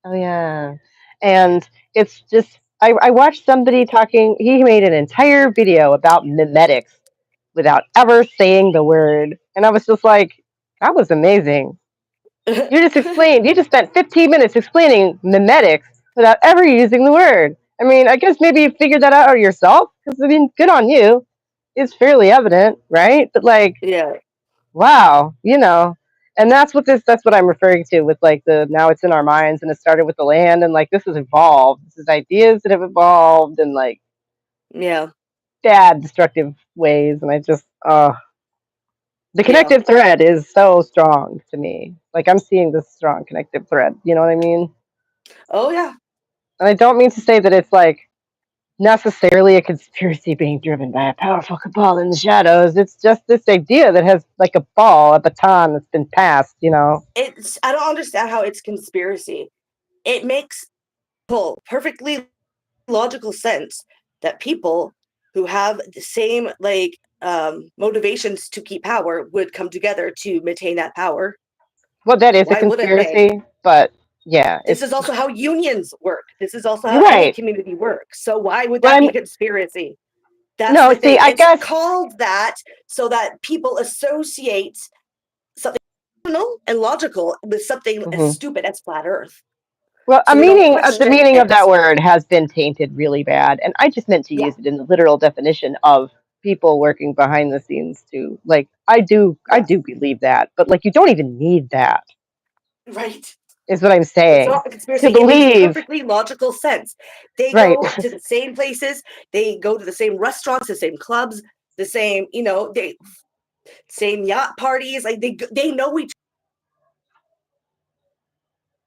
Oh yeah. And it's just I watched somebody talking. He made an entire video about mimetics without ever saying the word, and I was just like, that was amazing. You just spent 15 minutes explaining mimetics without ever using the word. I mean, I guess maybe you figured that out yourself, because I mean, good on you. It's fairly evident, right? But like, Yeah. wow, and that's what I'm referring to with like the now it's in our minds and it started with the land and like this has evolved. This is ideas that have evolved in like Yeah. bad, destructive ways, and I just the Yeah. connective thread is so strong to me. Like I'm seeing this strong connective thread. You know what I mean? Oh yeah. And I don't mean to say that it's like necessarily a conspiracy being driven by a powerful cabal in the shadows. It's just this idea that has like a ball, a baton that's been passed. It's. I don't understand how it's conspiracy. It makes perfectly logical sense that people who have the same motivations to keep power would come together to maintain that power. Well, that is a Why wouldn't they? conspiracy, but yeah, This it's is also how unions work. This is also you're how any right. community works. So why would Well, that be conspiracy? That's no, the see, thing. I It's guess, called that so that people associate something rational and logical with something as mhm. stupid as flat Earth. Well, So they don't the question meaning of it. that word has been tainted really bad, and I just meant to Yeah, use it in the literal definition of people working behind the scenes too. Like, I yeah, do believe that, but like, you don't even need that, right. is what I'm It's saying. not a conspiracy. To It makes believe, perfectly logical sense. They right? go to the same places. They go to the same restaurants, the same clubs, the same, they same yacht parties. Like they know each.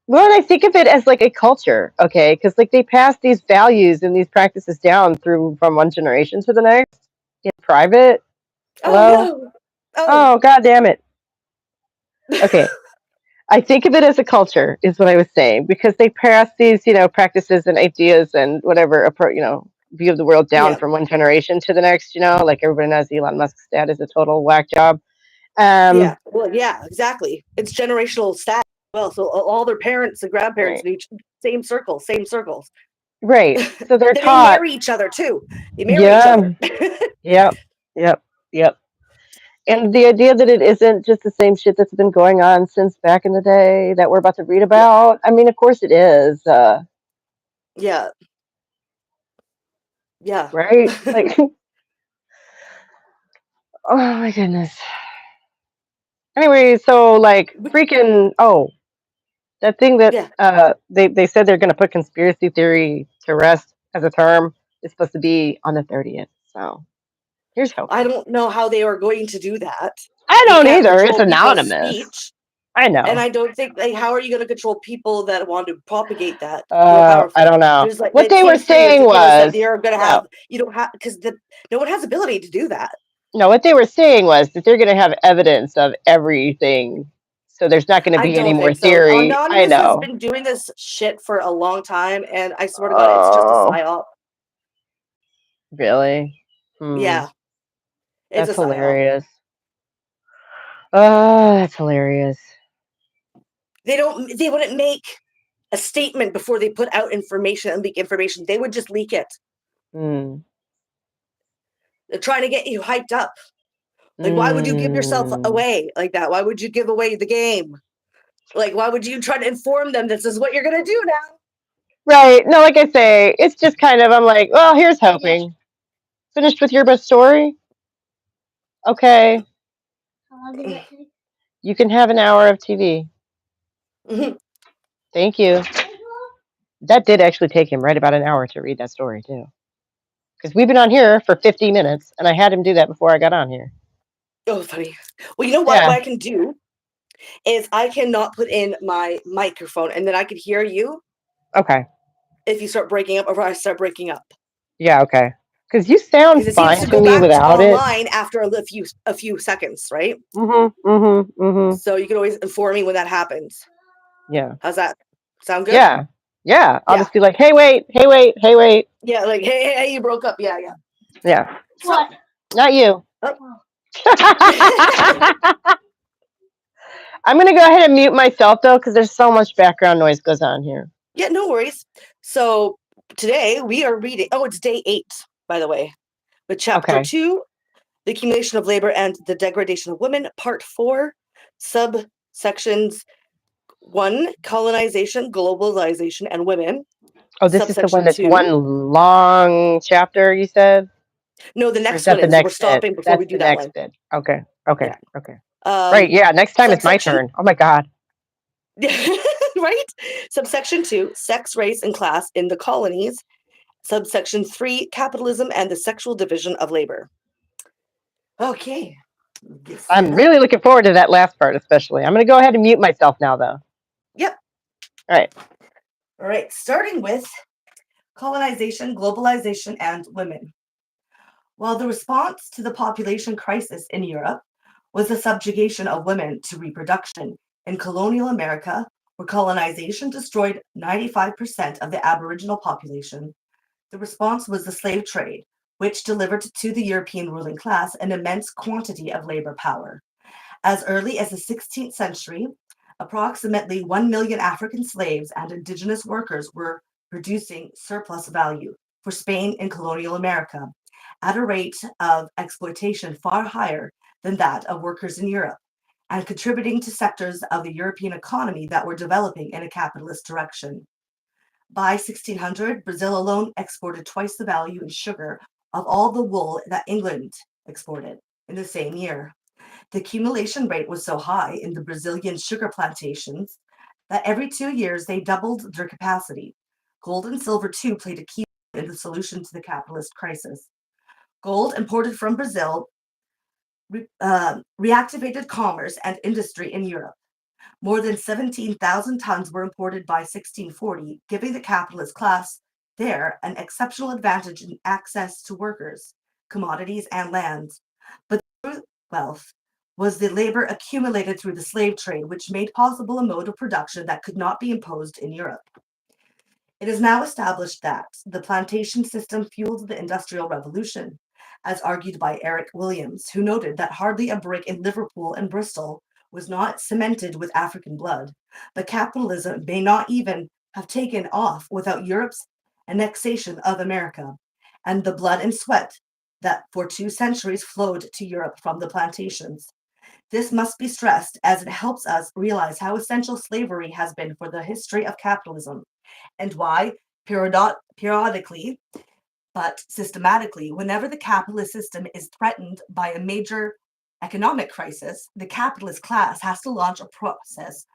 Well, and I think of it as like a culture, okay? Because like they pass these values and these practices down through from one generation to the next in private. Oh Hello? no! Oh Oh, god damn it. Okay. I think of it as a culture, is what I was saying, because they pass these, practices and ideas and whatever, view of the world down yeah, from one generation to the next. Like everybody knows Elon Musk's dad is a total whack job. yeah. Well, yeah, exactly. It's generational status. Well, so all their parents and grandparents Right, in each same circle, same circles. right. So they're They taught, marry each other too. They marry each yeah, other. yep, yep, yep. And the idea that it isn't just the same shit that's been going on since back in the day that we're about to read Yeah, about. I mean, of course it is, yeah, yeah. right? Like, oh my goodness. Anyway, so like freaking that thing that Yeah, they said they're gonna put conspiracy theory to rest as a term is supposed to be on the 30th. So here's I hoping. don't know how they are going to do that. I You don't can't either. It's control people's anonymous. speech. I And know. I don't think how are you going to control people that want to propagate that who are I powerful? don't know. There's like What it they were seems pretty saying ridiculous that was they're going to no. have you don't have because the no one has ability to do that. No, what they were saying was that they're going to have evidence of everything. So there's not going to I be any don't more think so. theory. I Anonymous has know. been doing this shit for a long time, and I swear to God, it's just a Oh, psyop. really? Hmm. Yeah, it's a That's psyop. hilarious. Oh, that's hilarious. They wouldn't make a statement before they put out information and leak information. They would just leak it. Hmm. They're trying to get you hyped up. Like, why would you give yourself Hmm. away like that? Why would you give away the game? Like, why would you try to inform them this is what you're gonna do now? Right. No, like I say, it's just kind of, I'm like, well, here's Yeah. hoping. Finished with your best story? Okay. How long does that take? You can have an hour of TV. Mhm. Thank you. That did actually take him right about an hour to read that story too, because we've been on here for 50 minutes, and I had him do that before I got on here. Oh, funny. Well, you know what? Yeah. What I can do is I cannot put in my microphone, and then I could hear you Okay. if you start breaking up or I start breaking up. Yeah. Okay. Because you sound Because it seems fine to to go me back to without it. online after a few seconds, right? Mhm. So you can always inform me when that happens. Yeah. How's that? Sound good? Yeah. Yeah. I'll Yeah. just be like, hey, wait, hey, wait, hey, wait. Yeah, like hey, you broke up. Yeah, yeah. Yeah. So What? Not you. oh. I'm gonna go ahead and mute myself though, because there's so much background noise goes on here. Yeah, no worries. So today we are reading it's day 8, by the way. With chapter Okay. 2, the accumulation of labor and the degradation of women, part 4, subsections 1, colonization, globalization, and women. Oh, this is the one Subsection that's 2. one long chapter, you said? No, the Or is next that one the is. We're next bit? stopping before we That's do the that next one. bit. Okay. Okay. Yeah. Okay. Right. Um, Yeah. Next time it's my subsection, turn. Oh my God. right? Subsection 2, sex, race, and class in the colonies. Subsection 3, capitalism and the sexual division of labor. Okay. Get set I'm up. really looking forward to that last part, especially. I'm going to go ahead and mute myself now, though. Yep. All right. All right. Starting with colonization, globalization, and women. While the response to the population crisis in Europe was the subjugation of women to reproduction in colonial America, where colonization destroyed 95% of the Aboriginal population, the response was the slave trade, which delivered to the European ruling class an immense quantity of labor power. As early as the 16th century, approximately 1 million African slaves and indigenous workers were producing surplus value for Spain in colonial America at a rate of exploitation far higher than that of workers in Europe, and contributing to sectors of the European economy that were developing in a capitalist direction. By 1600, Brazil alone exported twice the value in sugar of all the wool that England exported in the same year. The accumulation rate was so high in the Brazilian sugar plantations that every 2 years they doubled their capacity. Gold and silver, too, played a key role in the solution to the capitalist crisis. Gold imported from Brazil reactivated commerce and industry in Europe. More than 17,000 tons were imported by 1640, giving the capitalist class there an exceptional advantage in access to workers, commodities, and lands. But the true wealth was the labor accumulated through the slave trade, which made possible a mode of production that could not be imposed in Europe. It is now established that the plantation system fueled the Industrial Revolution, as argued by Eric Williams, who noted that hardly a brick in Liverpool and Bristol was not cemented with African blood, but capitalism may not even have taken off without Europe's annexation of America and the blood and sweat that for 2 centuries flowed to Europe from the plantations. This must be stressed as it helps us realize how essential slavery has been for the history of capitalism and why periodically but systematically, whenever the capitalist system is threatened by a major economic crisis, the capitalist class has to launch a process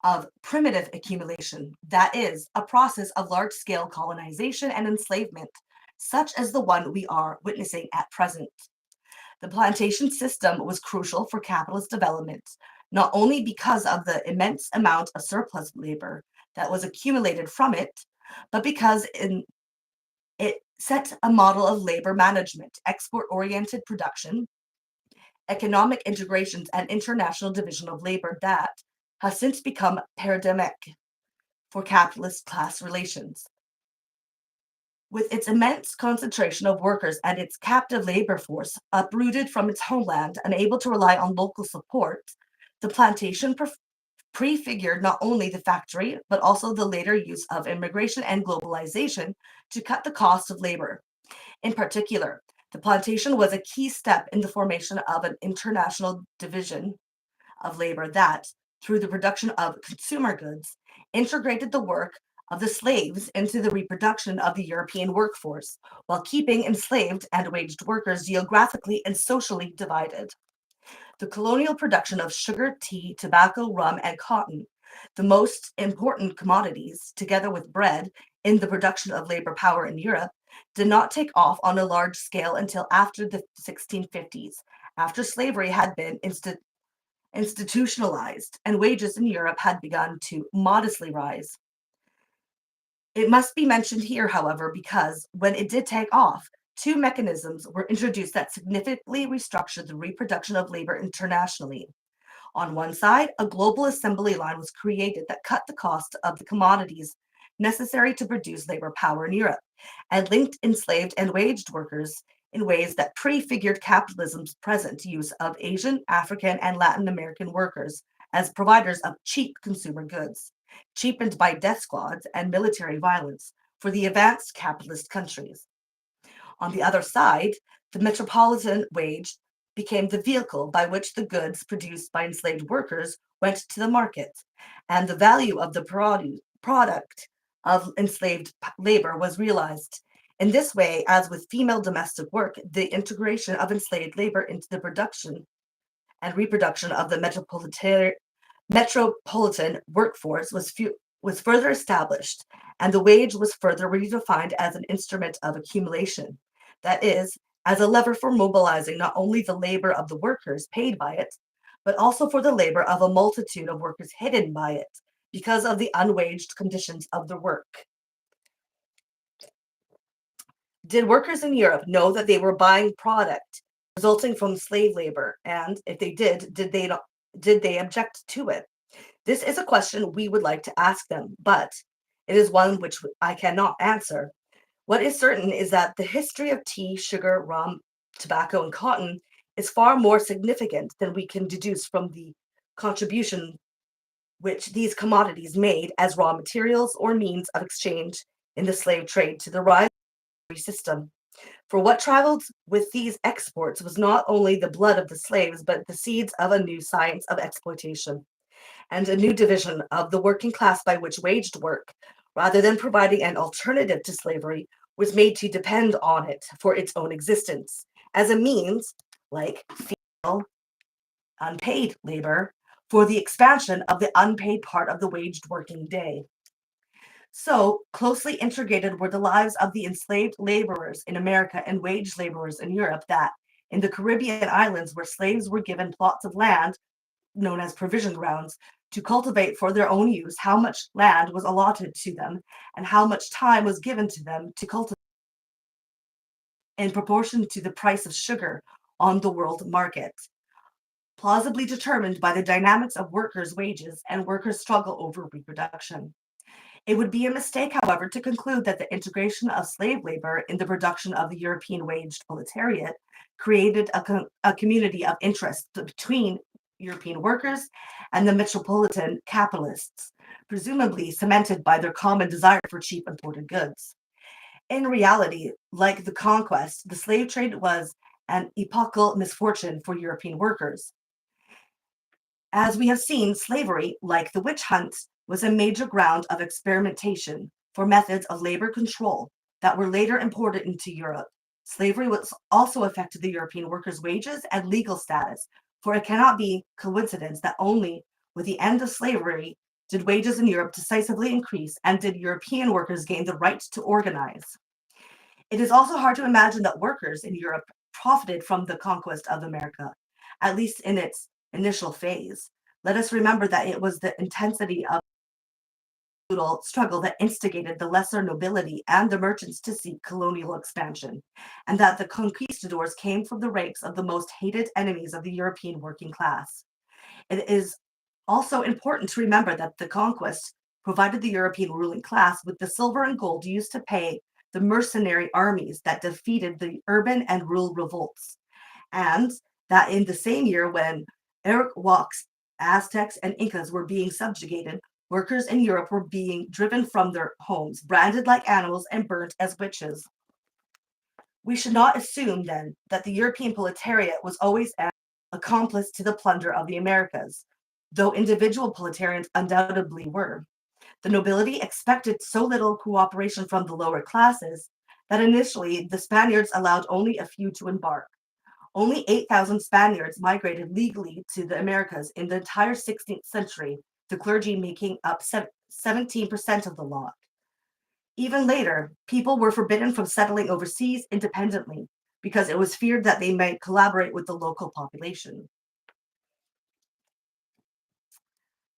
of primitive accumulation, that is, a process of large scale colonization and enslavement, such as the one we are witnessing at present. The plantation system was crucial for capitalist development, not only because of the immense amount of surplus labor that was accumulated from it, but because it set a model of labor management, export oriented production, economic integrations, and international division of labor that has since become paradigmatic for capitalist class relations. With its immense concentration of workers and its captive labor force uprooted from its homeland, unable to rely on local support, the plantation prefigured not only the factory, but also the later use of immigration and globalization to cut the cost of labor. In particular, the plantation was a key step in the formation of an international division of labor that, through the production of consumer goods, integrated the work of the slaves into the reproduction of the European workforce, while keeping enslaved and waged workers geographically and socially divided. The colonial production of sugar, tea, tobacco, rum, and cotton The most important commodities, together with bread, in the production of labor power in Europe, did not take off on a large scale until after the 1650s, after slavery had been institutionalized and wages in Europe had begun to modestly rise. It must be mentioned here, however, because when it did take off, two mechanisms were introduced that significantly restructured the reproduction of labor internationally. On one side, a global assembly line was created that cut the cost of the commodities necessary to produce labor power in Europe and linked enslaved and waged workers in ways that prefigured capitalism's present use of Asian, African, and Latin American workers as providers of cheap consumer goods, cheapened by death squads and military violence for the advanced capitalist countries. On the other side, the metropolitan wage became the vehicle by which the goods produced by enslaved workers went to the market, and the value of the product of enslaved labor was realized. In this way, as with female domestic work, the integration of enslaved labor into the production and reproduction of the metropolitan workforce was further established, and the wage was further redefined as an instrument of accumulation. That is, as a lever for mobilizing not only the labor of the workers paid by it, but also for the labor of a multitude of workers hidden by it because of the unwaged conditions of their work. Did workers in Europe know that they were buying product resulting from slave labor? And if they did they object to it? This is a question we would like to ask them, but it is one which I cannot answer. What is certain is that the history of tea, sugar, rum, tobacco, and cotton is far more significant than we can deduce from the contribution which these commodities made as raw materials or means of exchange in the slave trade to the rise of the system. For what traveled with these exports was not only the blood of the slaves, but the seeds of a new science of exploitation and a new division of the working class by which waged work, rather than providing an alternative to slavery, was made to depend on it for its own existence as a means, like female unpaid labor, for the expansion of the unpaid part of the waged working day. So closely integrated were the lives of the enslaved laborers in America and wage laborers in Europe that, in the Caribbean islands where slaves were given plots of land known as provision grounds to cultivate for their own use, how much land was allotted to them and how much time was given to them to cultivate in proportion to the price of sugar on the world market, plausibly determined by the dynamics of workers' wages and workers' struggle over reproduction. It would be a mistake, however, to conclude that the integration of slave labor in the production of the European waged proletariat created a community of interest between European workers and the metropolitan capitalists, presumably cemented by their common desire for cheap imported goods. In reality, like the conquest, the slave trade was an epochal misfortune for European workers. As we have seen, slavery, like the witch hunt, was a major ground of experimentation for methods of labor control that were later imported into Europe. Slavery was also affected the European workers' wages and legal status, for it cannot be coincidence that only with the end of slavery did wages in Europe decisively increase and did European workers gain the right to organize. It is also hard to imagine that workers in Europe profited from the conquest of America, at least in its initial phase. Let us remember that it was the intensity of feudal struggle that instigated the lesser nobility and the merchants to seek colonial expansion, and that the conquistadors came from the ranks of the most hated enemies of the European working class. It is also important to remember that the conquest provided the European ruling class with the silver and gold used to pay the mercenary armies that defeated the urban and rural revolts, and that in the same year when Arawaks, Aztecs, and Incas were being subjugated, workers in Europe were being driven from their homes, branded like animals, and burnt as witches. We should not assume, then, that the European proletariat was always an accomplice to the plunder of the Americas, though individual proletarians undoubtedly were. The nobility expected so little cooperation from the lower classes that initially the Spaniards allowed only a few to embark. Only 8,000 Spaniards migrated legally to the Americas in the entire 16th century, the clergy making up 17% of the lot. Even later, people were forbidden from settling overseas independently because it was feared that they might collaborate with the local population.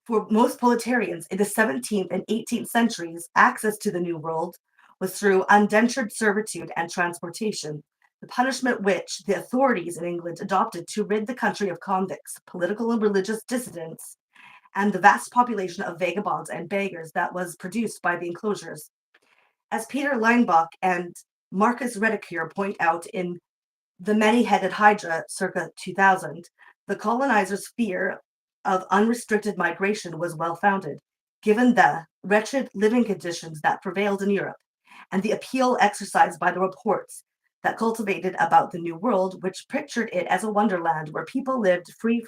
For most proletarians in the 17th and 18th centuries, access to the New World was through undentured servitude and transportation, the punishment which the authorities in England adopted to rid the country of convicts, political and religious dissidents, and the vast population of vagabonds and beggars that was produced by the enclosures. As Peter Leinbach and Marcus Rediker point out in The Many-Headed Hydra, circa 2000, the colonizers' fear of unrestricted migration was well-founded, given the wretched living conditions that prevailed in Europe, and the appeal exercised by the reports that cultivated about the New World, which pictured it as a wonderland where people lived free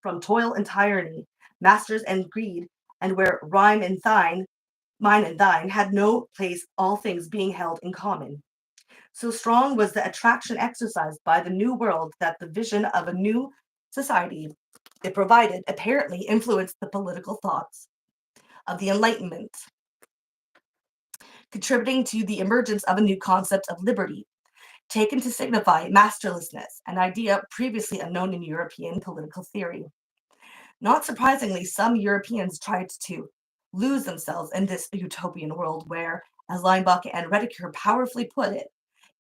from toil and tyranny, masters and greed, and where mine and thine had no place, all things being held in common. So strong was the attraction exercised by the New World that the vision of a new society it provided apparently influenced the political thoughts of the Enlightenment, contributing to the emergence of a new concept of liberty, taken to signify masterlessness, an idea previously unknown in European political theory. Not surprisingly, some Europeans tried to lose themselves in this utopian world where, as Leinbach and Rediker powerfully put it,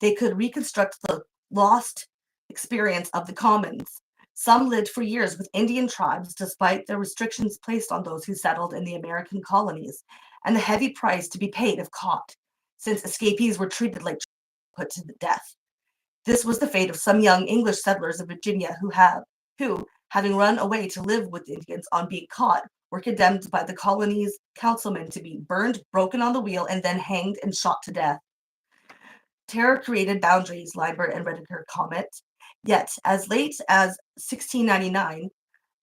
they could reconstruct the lost experience of the commons. Some lived for years with Indian tribes despite the restrictions placed on those who settled in the American colonies and the heavy price to be paid if caught, since escapees were treated like put to death. This was the fate of some young English settlers of Virginia who, having run away to live with Indians on being caught, were condemned by the colony's councilmen to be burned, broken on the wheel, and then hanged and shot to death. Terror created boundaries, Liebert and Rediker comment. Yet, as late as 1699,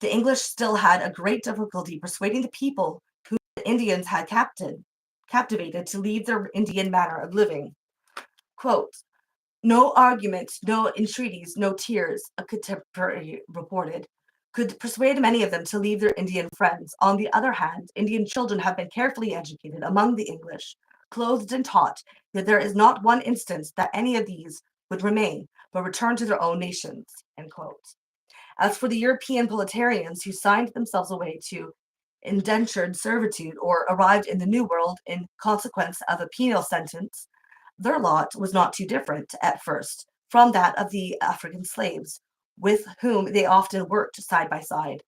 the English still had a great difficulty persuading the people who the Indians had captivated to leave their Indian manner of living. Quote, no arguments, no entreaties, no tears, a contemporary reported, could persuade many of them to leave their Indian friends. On the other hand, Indian children have been carefully educated among the English, clothed and taught, that there is not one instance that any of these would remain, but return to their own nations. End quote. As for the European proletarians who signed themselves away to indentured servitude or arrived in the New World in consequence of a penal sentence, their lot was not too different at first from that of the African slaves, with whom they often worked side by side.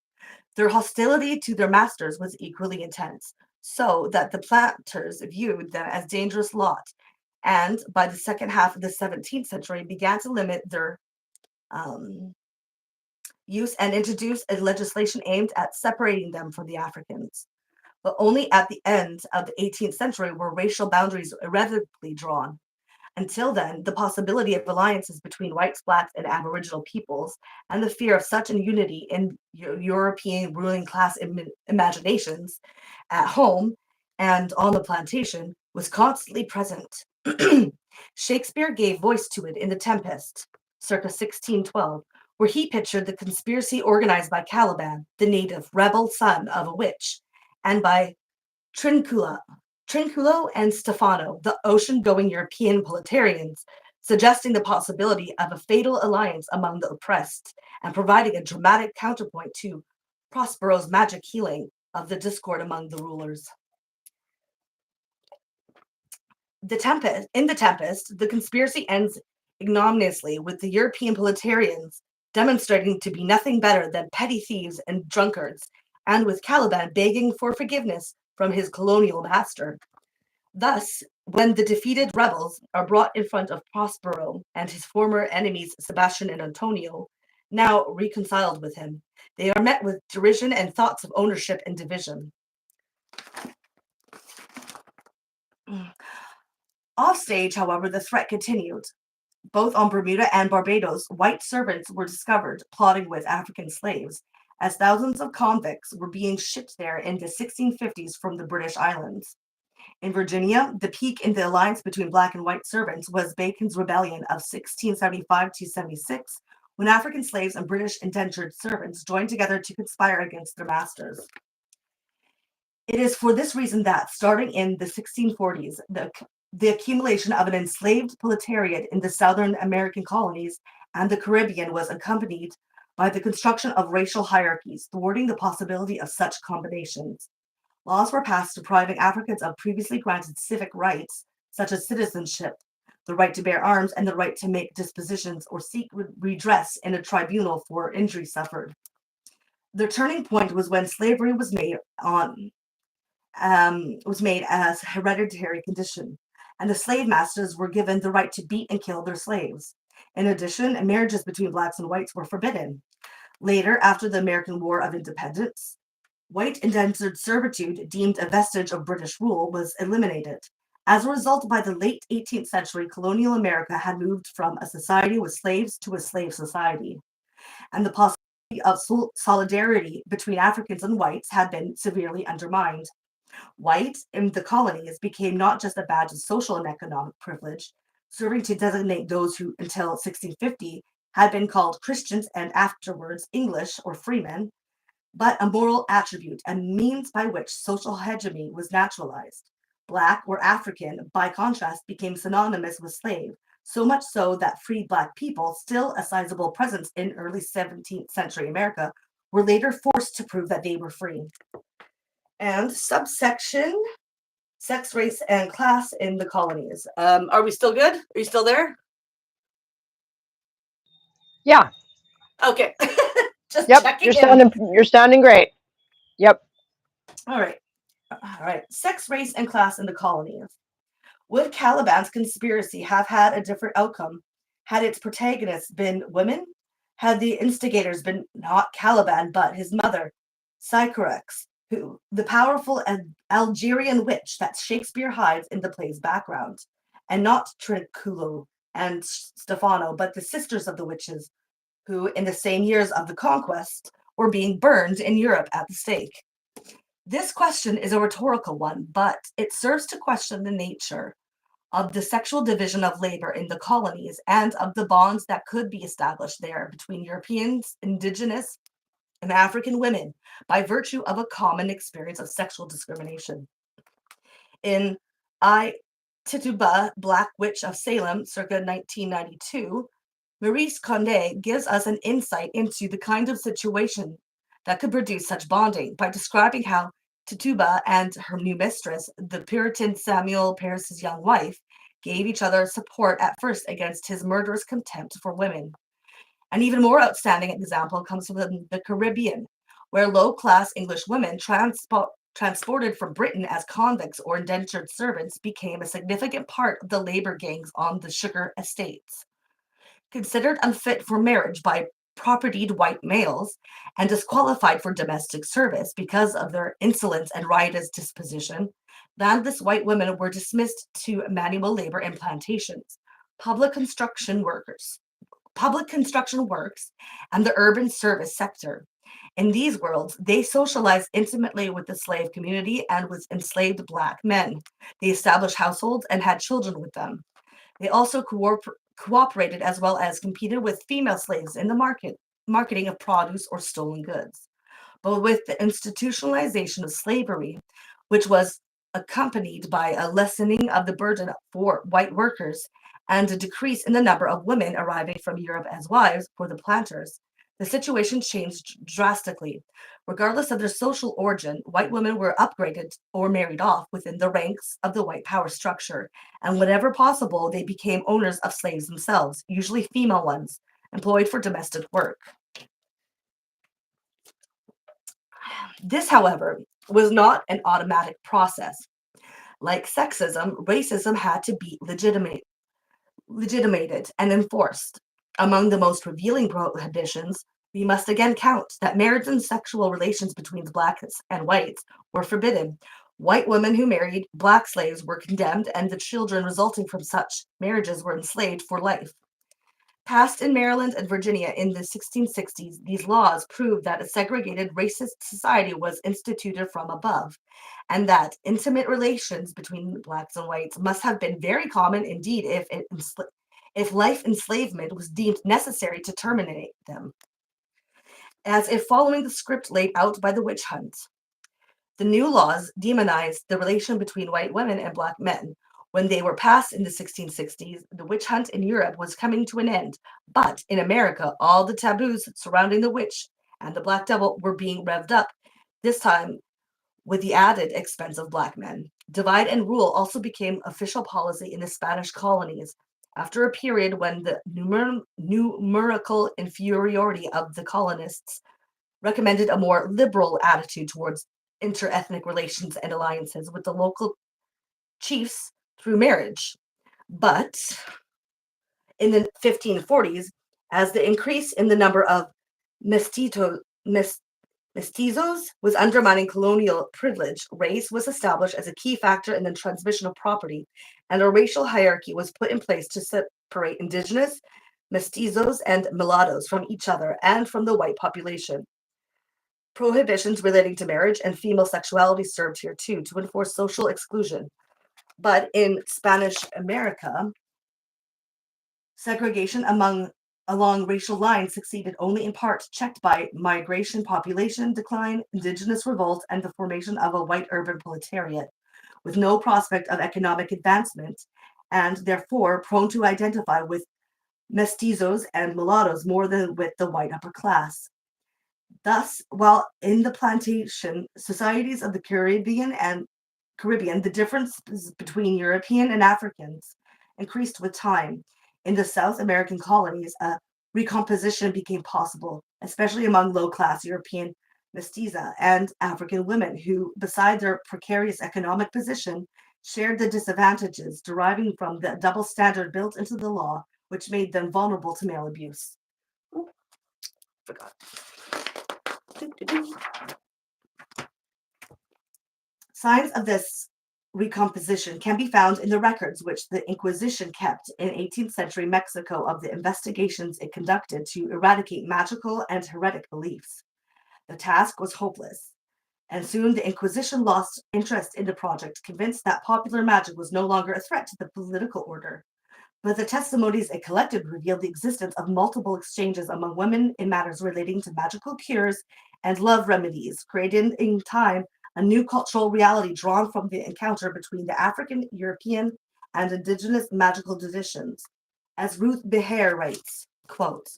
Their hostility to their masters was equally intense, so that the planters viewed them as dangerous lot, and by the second half of the 17th century began to limit their use and introduce a legislation aimed at separating them from the Africans. But only at the end of the 18th century were racial boundaries irrevocably drawn. Until then, the possibility of alliances between whites, blacks, and Aboriginal peoples, and the fear of such an unity in European ruling class imaginations at home and on the plantation was constantly present. Shakespeare gave voice to it in The Tempest, circa 1612, where he pictured the conspiracy organized by Caliban, the native rebel son of a witch, and by Trinculo and Stefano, the ocean-going European proletarians, suggesting the possibility of a fatal alliance among the oppressed and providing a dramatic counterpoint to Prospero's magic healing of the discord among the rulers. In The Tempest, the conspiracy ends ignominiously with the European proletarians demonstrating to be nothing better than petty thieves and drunkards, and with Caliban begging for forgiveness from his colonial master. Thus, when the defeated rebels are brought in front of Prospero and his former enemies Sebastian and Antonio, now reconciled with him, they are met with derision and thoughts of ownership and division. Offstage, however, the threat continued. Both on Bermuda and Barbados, white servants were discovered plotting with African slaves, as thousands of convicts were being shipped there in the 1650s from the British Islands. In Virginia, the peak in the alliance between black and white servants was Bacon's Rebellion of 1675 to 76, when African slaves and British indentured servants joined together to conspire against their masters. It is for this reason that, starting in the 1640s, the accumulation of an enslaved proletariat in the Southern American colonies and the Caribbean was accompanied by the construction of racial hierarchies, thwarting the possibility of such combinations. Laws were passed depriving Africans of previously granted civic rights, such as citizenship, the right to bear arms, and the right to make dispositions or seek redress in a tribunal for injury suffered. The turning point was when slavery was made as a hereditary condition, and the slave masters were given the right to beat and kill their slaves. In addition, marriages between blacks and whites were forbidden. Later, after the American War of Independence, white indentured servitude, deemed a vestige of British rule, was eliminated. As a result, by the late 18th century, colonial America had moved from a society with slaves to a slave society, and the possibility of solidarity between Africans and whites had been severely undermined. White in the colonies became not just a badge of social and economic privilege, serving to designate those who, until 1650, had been called Christians and afterwards English or freemen, but a moral attribute and means by which social hegemony was naturalized. Black or African, by contrast, became synonymous with slave, so much so that freed Black people, still a sizable presence in early 17th century America, were later forced to prove that they were free. And subsection sex, race, and class in the colonies. Are we still good? Are you still there? Yeah. Okay. Just Yep. checking You're sounding great. Yep. All right. All right. Sex, race, and class in the colonies. Would Caliban's conspiracy have had a different outcome had its protagonists been women? Had the instigators been not Caliban, but his mother, Sycorax, who the powerful Algerian witch that Shakespeare hides in the play's background, and not Trinculo and Stefano, but the sisters of the witches, who, in the same years of the conquest, were being burned in Europe at the stake? This question is a rhetorical one, but it serves to question the nature of the sexual division of labor in the colonies and of the bonds that could be established there between Europeans, indigenous, and African women by virtue of a common experience of sexual discrimination. In I, Tituba, Black Witch of Salem, circa 1992, Maurice Condé gives us an insight into the kind of situation that could produce such bonding by describing how Tituba and her new mistress, the Puritan Samuel Parris's young wife, gave each other support at first against his murderous contempt for women. An even more outstanding example comes from the Caribbean, where low-class English women transported from Britain as convicts or indentured servants became a significant part of the labor gangs on the sugar estates. Considered unfit for marriage by propertied white males and disqualified for domestic service because of their insolence and riotous disposition, landless white women were dismissed to manual labor in plantations, public construction works, and the urban service sector. In these worlds, they socialized intimately with the slave community and with enslaved Black men. They established households and had children with them. They also cooperated as well as competed with female slaves in the marketing of produce or stolen goods. But with the institutionalization of slavery, which was accompanied by a lessening of the burden for white workers and a decrease in the number of women arriving from Europe as wives for the planters, the situation changed drastically. Regardless of their social origin, white women were upgraded or married off within the ranks of the white power structure, and whenever possible, they became owners of slaves themselves, usually female ones, employed for domestic work. This, however, was not an automatic process. Like sexism, racism had to be legitimated and enforced. Among the most revealing prohibitions, we must again count that marriage and sexual relations between blacks and whites were forbidden. White women who married Black slaves were condemned, and the children resulting from such marriages were enslaved for life. Passed in Maryland and Virginia in the 1660s, these laws proved that a segregated racist society was instituted from above, and that intimate relations between blacks and whites must have been very common indeed if life enslavement was deemed necessary to terminate them, as if following the script laid out by the witch hunt. The new laws demonized the relation between white women and black men. When they were passed in the 1660s, the witch hunt in Europe was coming to an end. But in America, all the taboos surrounding the witch and the black devil were being revved up, this time with the added expense of black men. Divide and rule also became official policy in the Spanish colonies. After a period when the numerical inferiority of the colonists recommended a more liberal attitude towards interethnic relations and alliances with the local chiefs through marriage. But in the 1540s, as the increase in the number of mestizos was undermining colonial privilege, race was established as a key factor in the transmission of property, and a racial hierarchy was put in place to separate indigenous, mestizos, and mulattoes from each other and from the white population. Prohibitions relating to marriage and female sexuality served here too to enforce social exclusion. But in Spanish America, segregation along racial lines succeeded only in part, checked by migration, population decline, indigenous revolt, and the formation of a white urban proletariat with no prospect of economic advancement, and therefore prone to identify with mestizos and mulattoes more than with the white upper class. Thus, while in the plantation societies of the Caribbean, the differences between European and Africans increased with time. In the South American colonies, a recomposition became possible, especially among low-class European mestiza and African women who, beside their precarious economic position, shared the disadvantages deriving from the double standard built into the law, which made them vulnerable to male abuse. Ooh, forgot. Signs of this recomposition can be found in the records which the Inquisition kept in 18th century Mexico of the investigations it conducted to eradicate magical and heretic beliefs. The task was hopeless, and soon the Inquisition lost interest in the project, convinced that popular magic was no longer a threat to the political order. But the testimonies it collected revealed the existence of multiple exchanges among women in matters relating to magical cures and love remedies, creating in time a new cultural reality drawn from the encounter between the African, European, and indigenous magical traditions. As Ruth Beher writes, quote,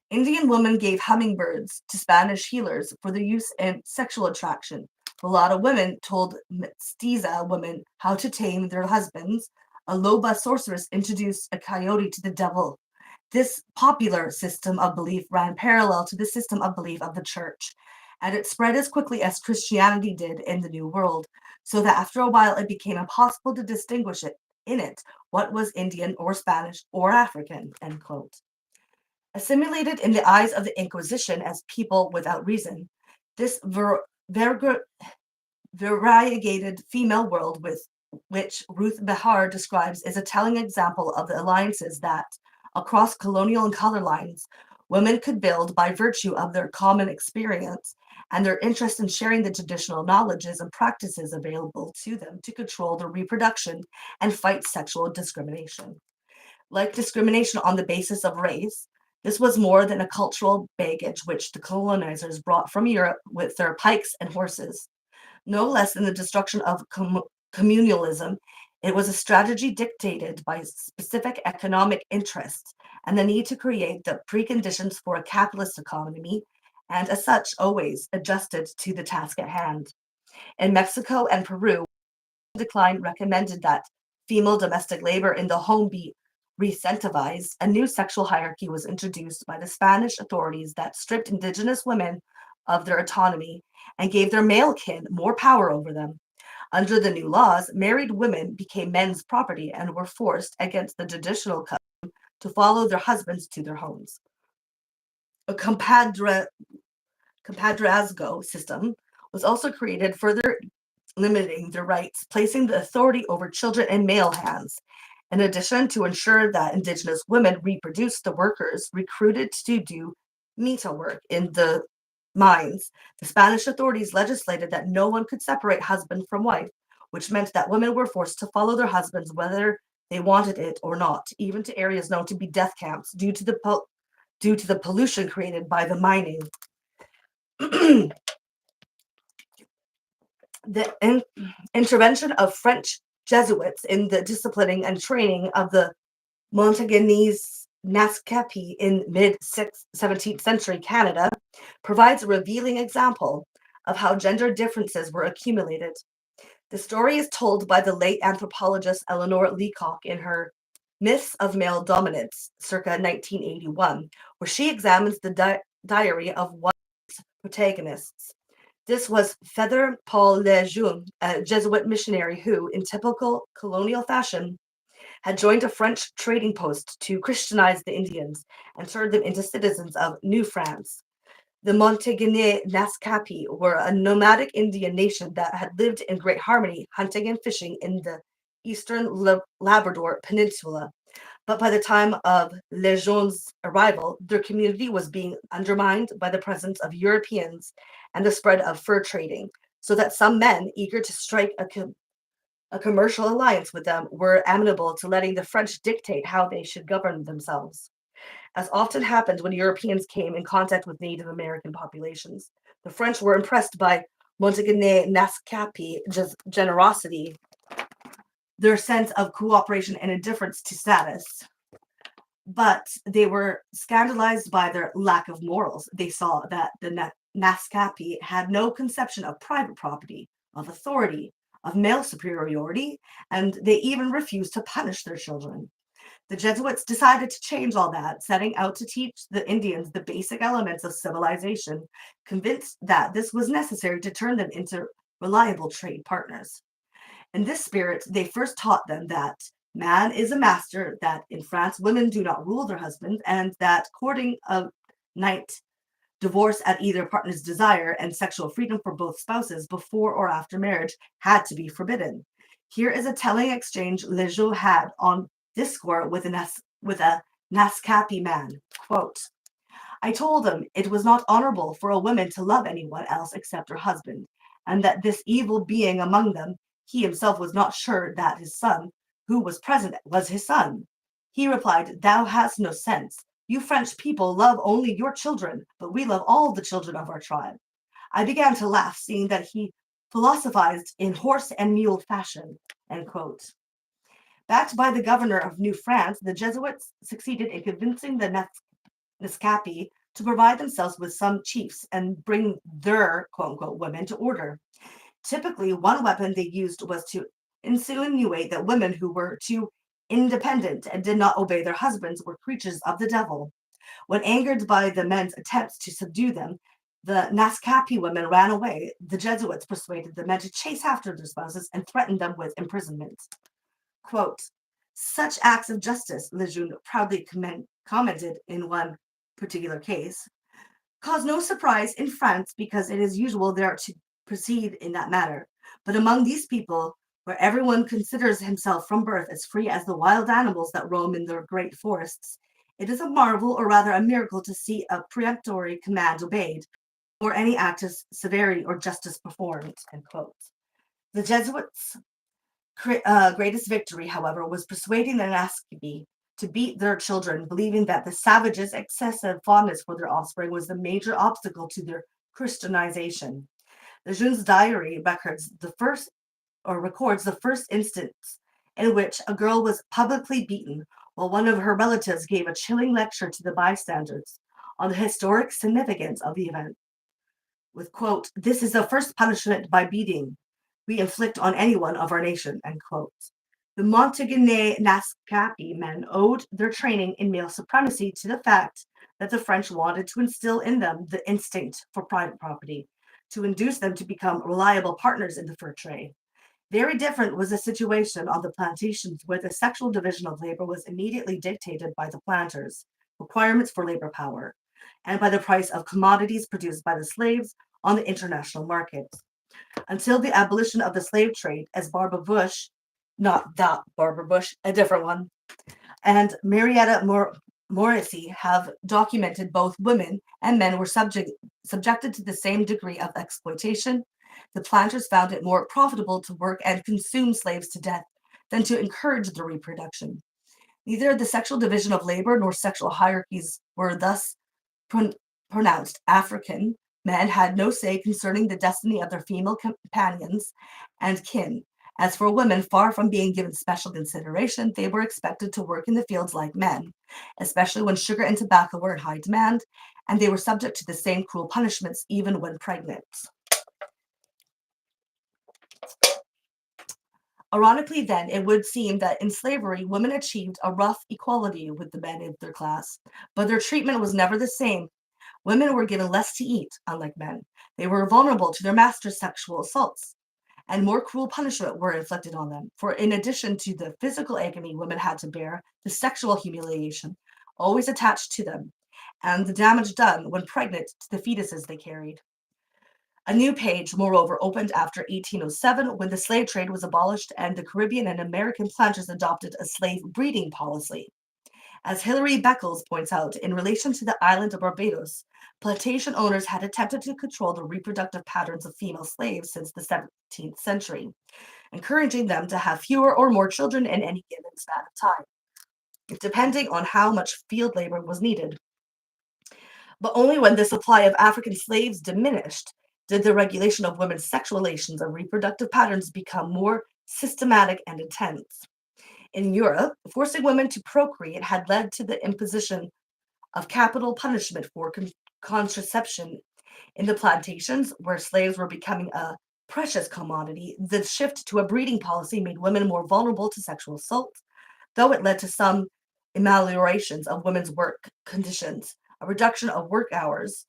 Indian women gave hummingbirds to Spanish healers for their use in sexual attraction. Mulatto women told mestiza women how to tame their husbands. A loba sorceress introduced a coyote to the devil. This popular system of belief ran parallel to the system of belief of the church, and it spread as quickly as Christianity did in the New World, so that after a while it became impossible to distinguish what was Indian or Spanish or African, end quote. Assimilated in the eyes of the Inquisition as people without reason, this variegated female world with which Ruth Behar describes is a telling example of the alliances that, across colonial and color lines, women could build by virtue of their common experience and their interest in sharing the traditional knowledges and practices available to them to control their reproduction and fight sexual discrimination. Like discrimination on the basis of race, this was more than a cultural baggage which the colonizers brought from Europe with their pikes and horses. No less than the destruction of communalism, it was a strategy dictated by specific economic interests and the need to create the preconditions for a capitalist economy, and as such, always adjusted to the task at hand. In Mexico and Peru, decline recommended that female domestic labor in the home be re-incentivized. A new sexual hierarchy was introduced by the Spanish authorities that stripped indigenous women of their autonomy and gave their male kin more power over them. Under the new laws, married women became men's property and were forced, against the traditional custom, to follow their husbands to their homes. A compadrazgo system was also created, further limiting their rights, placing the authority over children in male hands. In addition, to ensure that indigenous women reproduced, the workers recruited to do mita work in the mines. The Spanish authorities legislated that no one could separate husband from wife, which meant that women were forced to follow their husbands whether they wanted it or not, even to areas known to be death camps due to the pollution created by the mining. The intervention of French Jesuits in the disciplining and training of the Montagnese Nascapi in mid 17th century Canada provides a revealing example of how gender differences were accumulated. The story is told by the late anthropologist Eleanor Leacock in her Myths of Male Dominance, circa 1981, where she examines the diary of one of its protagonists. This was Feather Paul Lejeune, a Jesuit missionary who, in typical colonial fashion, had joined a French trading post to Christianize the Indians and turn them into citizens of New France. The Montagnais Nascapi were a nomadic Indian nation that had lived in great harmony, hunting and fishing in the eastern Labrador Peninsula. But by the time of Lejeune's arrival, their community was being undermined by the presence of Europeans and the spread of fur trading, so that some men eager to strike a commercial alliance with them were amenable to letting the French dictate how they should govern themselves. As often happened when Europeans came in contact with Native American populations, the French were impressed by Montagnais Nascapi's generosity, their sense of cooperation and indifference to status, but they were scandalized by their lack of morals. They saw that the Nascapi had no conception of private property, of authority, of male superiority, and they even refused to punish their children. The Jesuits decided to change all that, setting out to teach the Indians the basic elements of civilization, convinced that this was necessary to turn them into reliable trade partners. In this spirit, they first taught them that man is a master, that in France women do not rule their husbands, and that courting a knight, divorce at either partner's desire, and sexual freedom for both spouses before or after marriage had to be forbidden. Here is a telling exchange Lejeune had on this score with a Nascapi man. Quote, I told him it was not honorable for a woman to love anyone else except her husband, and that this evil being among them, he himself was not sure that his son, who was present, was his son. He replied, Thou hast no sense. You French people love only your children, but we love all the children of our tribe. I began to laugh, seeing that he philosophized in horse and mule fashion. End quote. Backed by the governor of New France, the Jesuits succeeded in convincing the Nascapi to provide themselves with some chiefs and bring their quote unquote women to order. Typically, one weapon they used was to insinuate that women who were too independent and did not obey their husbands were creatures of the devil. When angered by the men's attempts to subdue them, the Nascapi women ran away. The Jesuits persuaded the men to chase after their spouses and threatened them with imprisonment. Quote, such acts of justice, Lejeune proudly commented in one particular case, cause no surprise in France because it is usual there to proceed in that manner. But among these people, where everyone considers himself from birth as free as the wild animals that roam in their great forests, it is a marvel, or rather a miracle, to see a peremptory command obeyed, or any act of severity or justice performed. End quote. The Jesuits' greatest victory, however, was persuading the Nascapi to beat their children, believing that the savages' excessive fondness for their offspring was the major obstacle to their Christianization. Lejeune's diary records the first instance in which a girl was publicly beaten while one of her relatives gave a chilling lecture to the bystanders on the historic significance of the event. With quote, this is the first punishment by beating we inflict on anyone of our nation, end quote. The Montagnais Nascapi men owed their training in male supremacy to the fact that the French wanted to instill in them the instinct for private property, to induce them to become reliable partners in the fur trade. Very different was the situation on the plantations, where the sexual division of labor was immediately dictated by the planters' requirements for labor power, and by the price of commodities produced by the slaves on the international market. Until the abolition of the slave trade, as Barbara Bush, not that Barbara Bush, a different one, and Marietta Morrissey have documented, both women and men were subjected to the same degree of exploitation. The planters found it more profitable to work and consume slaves to death than to encourage their reproduction. Neither the sexual division of labor nor sexual hierarchies were thus pronounced. African Men had no say concerning the destiny of their female companions and kin. As for women, far from being given special consideration, they were expected to work in the fields like men, especially when sugar and tobacco were in high demand, and they were subject to the same cruel punishments even when pregnant. Ironically, then, it would seem that in slavery, women achieved a rough equality with the men of their class, but their treatment was never the same. Women were given less to eat, unlike men. They were vulnerable to their master's sexual assaults, and more cruel punishment were inflicted on them. For in addition to the physical agony women had to bear, the sexual humiliation always attached to them, and the damage done when pregnant to the fetuses they carried. A new page, moreover, opened after 1807 when the slave trade was abolished and the Caribbean and American planters adopted a slave breeding policy. As Hilary Beckles points out, in relation to the island of Barbados, plantation owners had attempted to control the reproductive patterns of female slaves since the 17th century, encouraging them to have fewer or more children in any given span of time, depending on how much field labor was needed. But only when the supply of African slaves diminished did the regulation of women's sexual relations and reproductive patterns become more systematic and intense. In Europe, forcing women to procreate had led to the imposition of capital punishment for contraception. In the plantations, where slaves were becoming a precious commodity, the shift to a breeding policy made women more vulnerable to sexual assault, though it led to some ameliorations of women's work conditions, a reduction of work hours,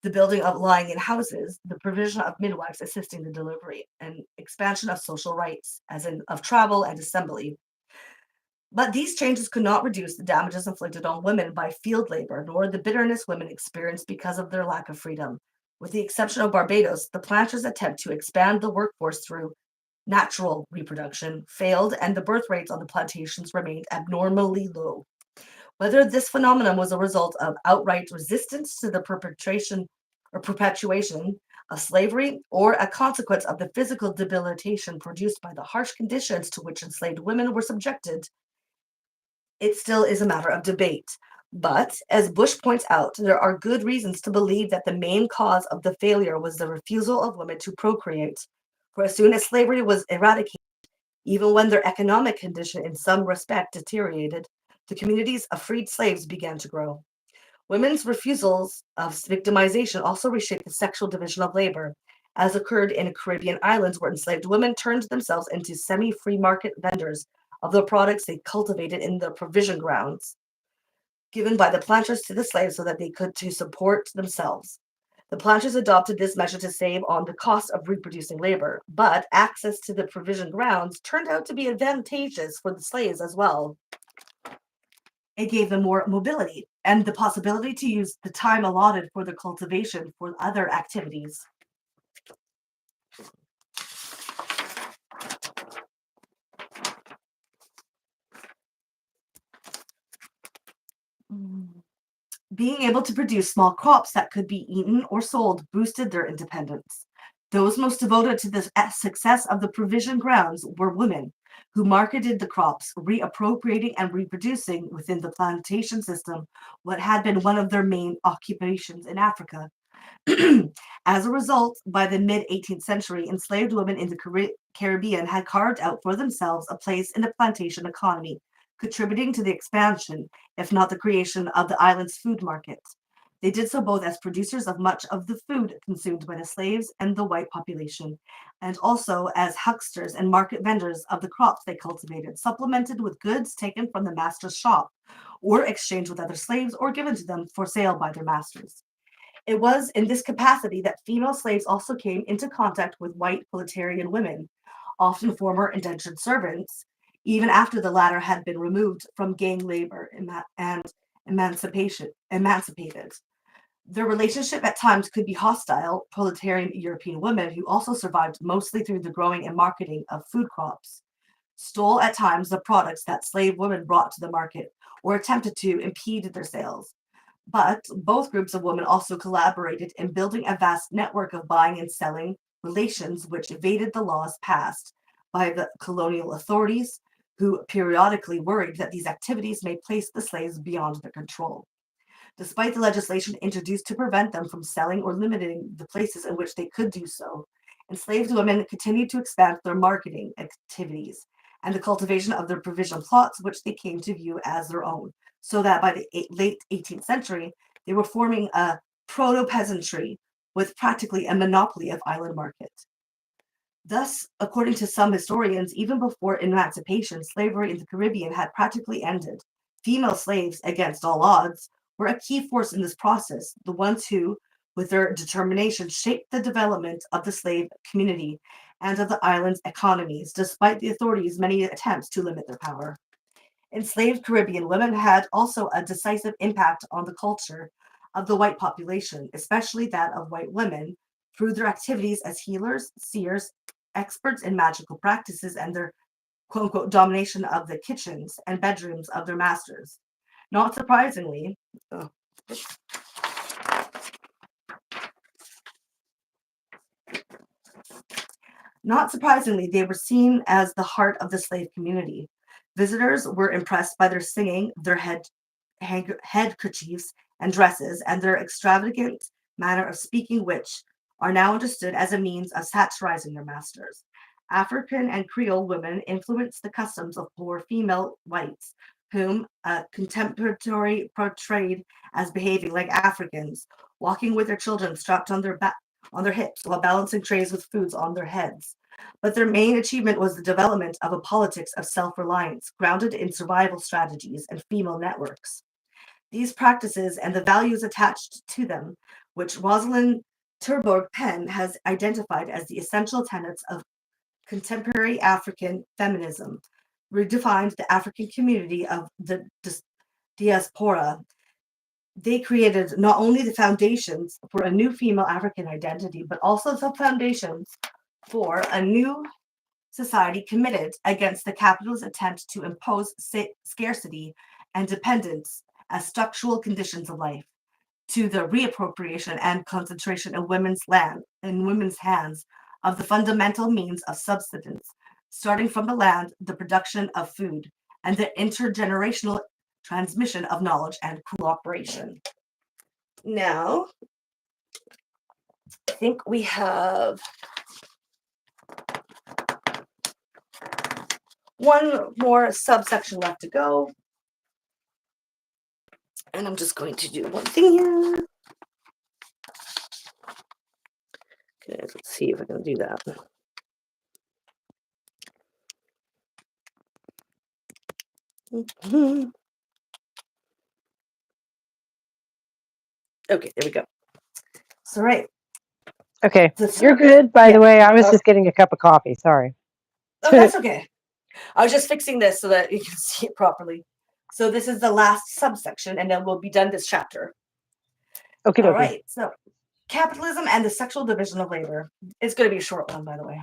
the building of lying in houses, the provision of midwives assisting the delivery, and expansion of social rights, as in of travel and assembly. But these changes could not reduce the damages inflicted on women by field labor, nor the bitterness women experienced because of their lack of freedom. With the exception of Barbados, the planters' attempt to expand the workforce through natural reproduction failed, and the birth rates on the plantations remained abnormally low. Whether this phenomenon was a result of outright resistance to the perpetuation of slavery, or a consequence of the physical debilitation produced by the harsh conditions to which enslaved women were subjected, it still is a matter of debate. But, as Bush points out, there are good reasons to believe that the main cause of the failure was the refusal of women to procreate. For as soon as slavery was eradicated, even when their economic condition in some respect deteriorated, the communities of freed slaves began to grow. Women's refusals of victimization also reshaped the sexual division of labor, as occurred in Caribbean islands where enslaved women turned themselves into semi-free market vendors of the products they cultivated in the provision grounds, given by the planters to the slaves so that they could to support themselves. The planters adopted this measure to save on the cost of reproducing labor, but access to the provision grounds turned out to be advantageous for the slaves as well. It gave them more mobility and the possibility to use the time allotted for the cultivation for other activities. Being able to produce small crops that could be eaten or sold boosted their independence. Those most devoted to the success of the provision grounds were women, who marketed the crops, reappropriating and reproducing within the plantation system what had been one of their main occupations in Africa. As a result, by the mid 18th century, enslaved women in the Caribbean had carved out for themselves a place in the plantation economy, contributing to the expansion, if not the creation, of the island's food market. They did so both as producers of much of the food consumed by the slaves and the white population, and also as hucksters and market vendors of the crops they cultivated, supplemented with goods taken from the master's shop, or exchanged with other slaves, or given to them for sale by their masters. It was in this capacity that female slaves also came into contact with white proletarian women, often former indentured servants, even after the latter had been removed from gang labor and emancipated. Their relationship at times could be hostile. Proletarian European women, who also survived mostly through the growing and marketing of food crops, stole at times the products that slave women brought to the market or attempted to impede their sales. But both groups of women also collaborated in building a vast network of buying and selling relations which evaded the laws passed by the colonial authorities, who periodically worried that these activities may place the slaves beyond their control. despite the legislation introduced to prevent them from selling or limiting the places in which they could do so. Enslaved women continued to expand their marketing activities and the cultivation of their provision plots, which they came to view as their own, so that by the late 18th century, they were forming a proto-peasantry with practically a monopoly of island market. Thus, according to some historians, even before emancipation, slavery in the Caribbean had practically ended. Female slaves, against all odds, were a key force in this process, the ones who, with their determination, shaped the development of the slave community and of the island's economies, despite the authorities' many attempts to limit their power. Enslaved Caribbean women had also a decisive impact on the culture of the white population, especially that of white women, through their activities as healers, seers, experts in magical practices, and their quote unquote domination of the kitchens and bedrooms of their masters. Not surprisingly, oh, Not surprisingly, they were seen as the heart of the slave community. Visitors were impressed by their singing, their headkerchiefs and dresses, and their extravagant manner of speaking, which are now understood as a means of satirizing their masters. African and Creole women influenced the customs of poor female whites, whom a contemporary portrayed as behaving like Africans, walking with their children strapped on their hips while balancing trays with foods on their heads. But their main achievement was the development of a politics of self reliance grounded in survival strategies and female networks. These practices and the values attached to them, which Rosalind Terborg Penn has identified as the essential tenets of contemporary African feminism, redefined the African community of the diaspora. They created not only the foundations for a new female African identity, but also the foundations for a new society committed against the capitalist attempt to impose scarcity and dependence as structural conditions of life, to the reappropriation and concentration of women's land in women's hands of the fundamental means of subsistence, starting from the land, the production of food, and the intergenerational transmission of knowledge and cooperation. Now, I think we have one more subsection left to go. And I'm just going to do one thing here. Okay, let's see if I can do that. Mm-hmm. Okay, there we go. So, right. Okay, you're good. By the way, I was just getting a cup of coffee. Sorry. Oh, that's okay. I was just fixing this so that you can see it properly. So this is the last subsection, and then we'll be done this chapter. Okay. All right. So, capitalism and the sexual division of labor. It's going to be a short one, by the way.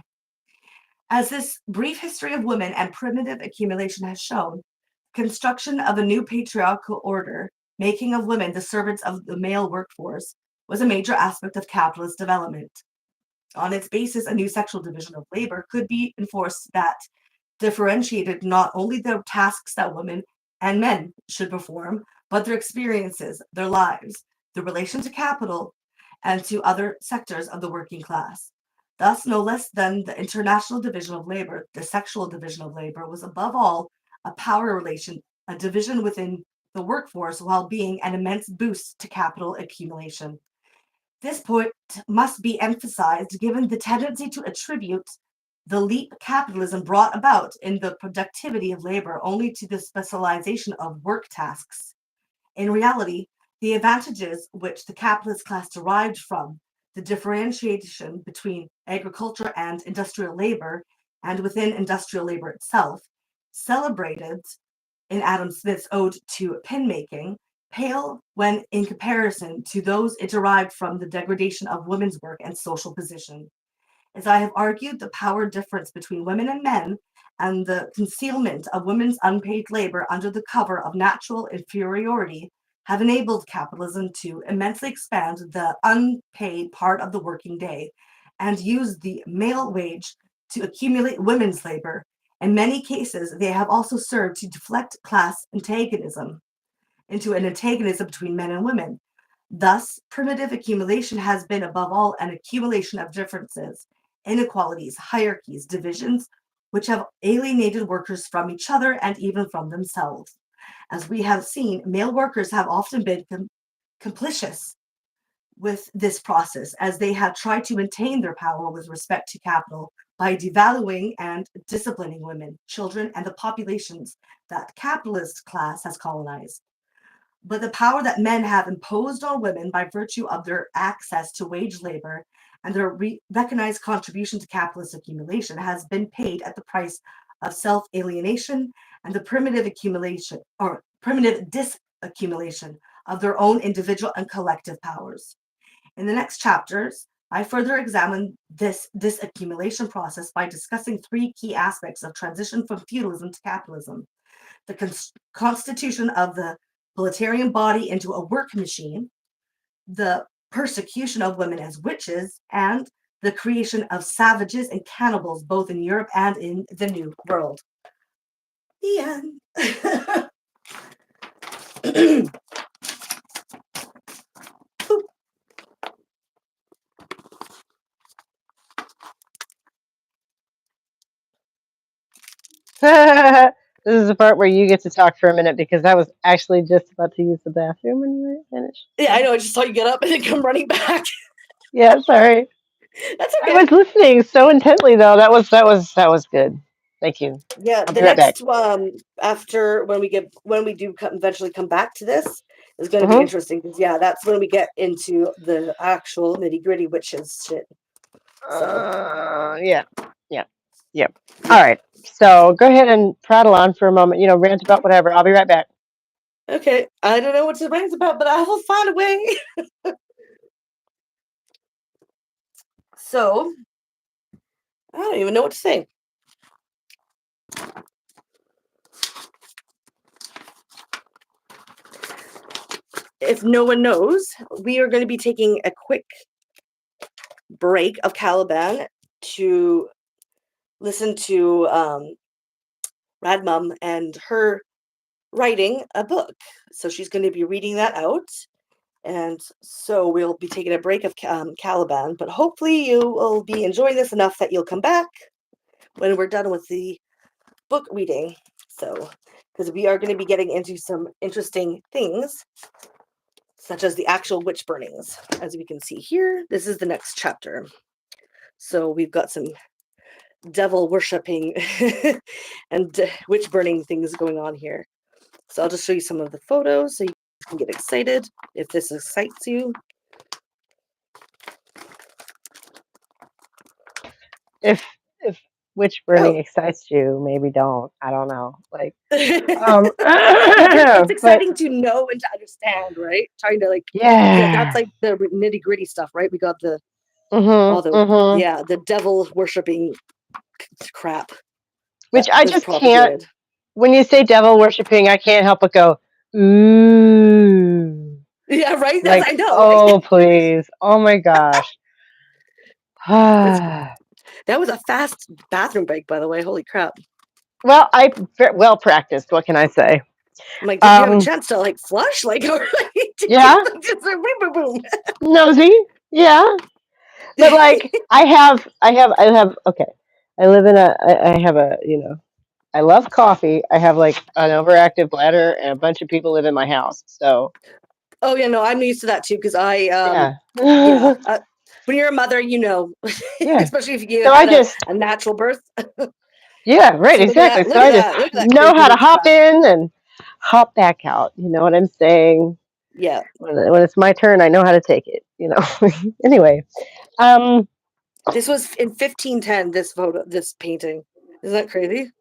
As this brief history of women and primitive accumulation has shown, construction of a new patriarchal order, making of women the servants of the male workforce, was a major aspect of capitalist development. On its basis, a new sexual division of labor could be enforced that differentiated not only the tasks that women and men should perform, but their experiences, their lives, their relation to capital, and to other sectors of the working class. Thus, no less than the international division of labor, the sexual division of labor was above all a power relation, a division within the workforce while being an immense boost to capital accumulation. This point must be emphasized given the tendency to attribute the leap capitalism brought about in the productivity of labor only to the specialization of work tasks. In reality, the advantages which the capitalist class derived from the differentiation between agriculture and industrial labor, and within industrial labor itself, celebrated in Adam Smith's Ode to Pin Making, pale when in comparison to those it derived from the degradation of women's work and social position. As I have argued, the power difference between women and men and the concealment of women's unpaid labor under the cover of natural inferiority have enabled capitalism to immensely expand the unpaid part of the working day and use the male wage to accumulate women's labor. In many cases, they have also served to deflect class antagonism. into an antagonism between men and women. Thus, primitive accumulation has been, above all, an accumulation of differences, inequalities, hierarchies, divisions, which have alienated workers from each other and even from themselves. As we have seen, male workers have often been complicit with this process, as they have tried to maintain their power with respect to capital by devaluing and disciplining women, children, and the populations that capitalist class has colonized. But the power that men have imposed on women by virtue of their access to wage labor and their recognized contribution to capitalist accumulation has been paid at the price of self-alienation and the primitive accumulation or primitive disaccumulation of their own individual and collective powers. In the next chapters, I further examine this disaccumulation process by discussing three key aspects of transition from feudalism to capitalism: the constitution of the proletarian body into a work machine, the persecution of women as witches, and the creation of savages and cannibals both in Europe and in the New World. The end. This is the part where you get to talk for a minute because I was actually just about to use the bathroom when you were finished. Yeah, I know. I just saw you get up and then come running back. Yeah, sorry. That's I okay. was listening so intently though. That was good. Thank you. Yeah, I'll the be right back. next after when we do eventually come back to this is going to be Mm-hmm. interesting because that's when we get into the actual nitty gritty witches shit. So Yeah. Yeah. Yep. All yeah, right. So go ahead and prattle on for a moment. Rant about whatever. I'll be right back. okay. I don't know what to rant about, but I will find a way. So I don't even know what to say. If no one knows, we are going to be taking a quick break of Caliban to listen to Rad Mum and her writing a book. So she's going to be reading that out. And so we'll be taking a break of Caliban, but hopefully you will be enjoying this enough that you'll come back when we're done with the book reading. So, because we are going to be getting into some interesting things, such as the actual witch burnings. As we can see here, this is the next chapter. So we've got some devil worshipping and witch burning things going on here. So I'll just show you some of the photos so you can get excited if this excites you. If witch burning Oh. excites you, maybe don't. I don't know. It's But exciting to know and to understand, right? Trying to that's yeah. like the nitty gritty stuff, right? We got the all Mm-hmm. the Mm-hmm. the devil worshipping crap Which that I is just can't. propagated. When you say devil worshipping, I can't help but go, ooh. Yeah, right. That's Like, I know. Like, oh please. Oh my gosh. that was a fast bathroom break, by the way. Holy crap! Well, I well practiced. What can I say? I'm like, did you have a chance to flush? Like, or did Yeah, you just boom, boom, boom? nosy. Yeah, but I have. Okay, I live in I have I love coffee. I have like an overactive bladder, and a bunch of people live in my house. So Oh yeah, no, I'm used to that too because I yeah, yeah. When you're a mother, yeah. especially if you So I had just a natural birth. yeah, right, So look at exactly. that! So Look at I just that! Look at that know how to craziness hop crap! in and hop back out. You know what I'm saying? Yeah, When it's my turn, I know how to take it. Anyway, um, this was in 1510. This painting, isn't that crazy?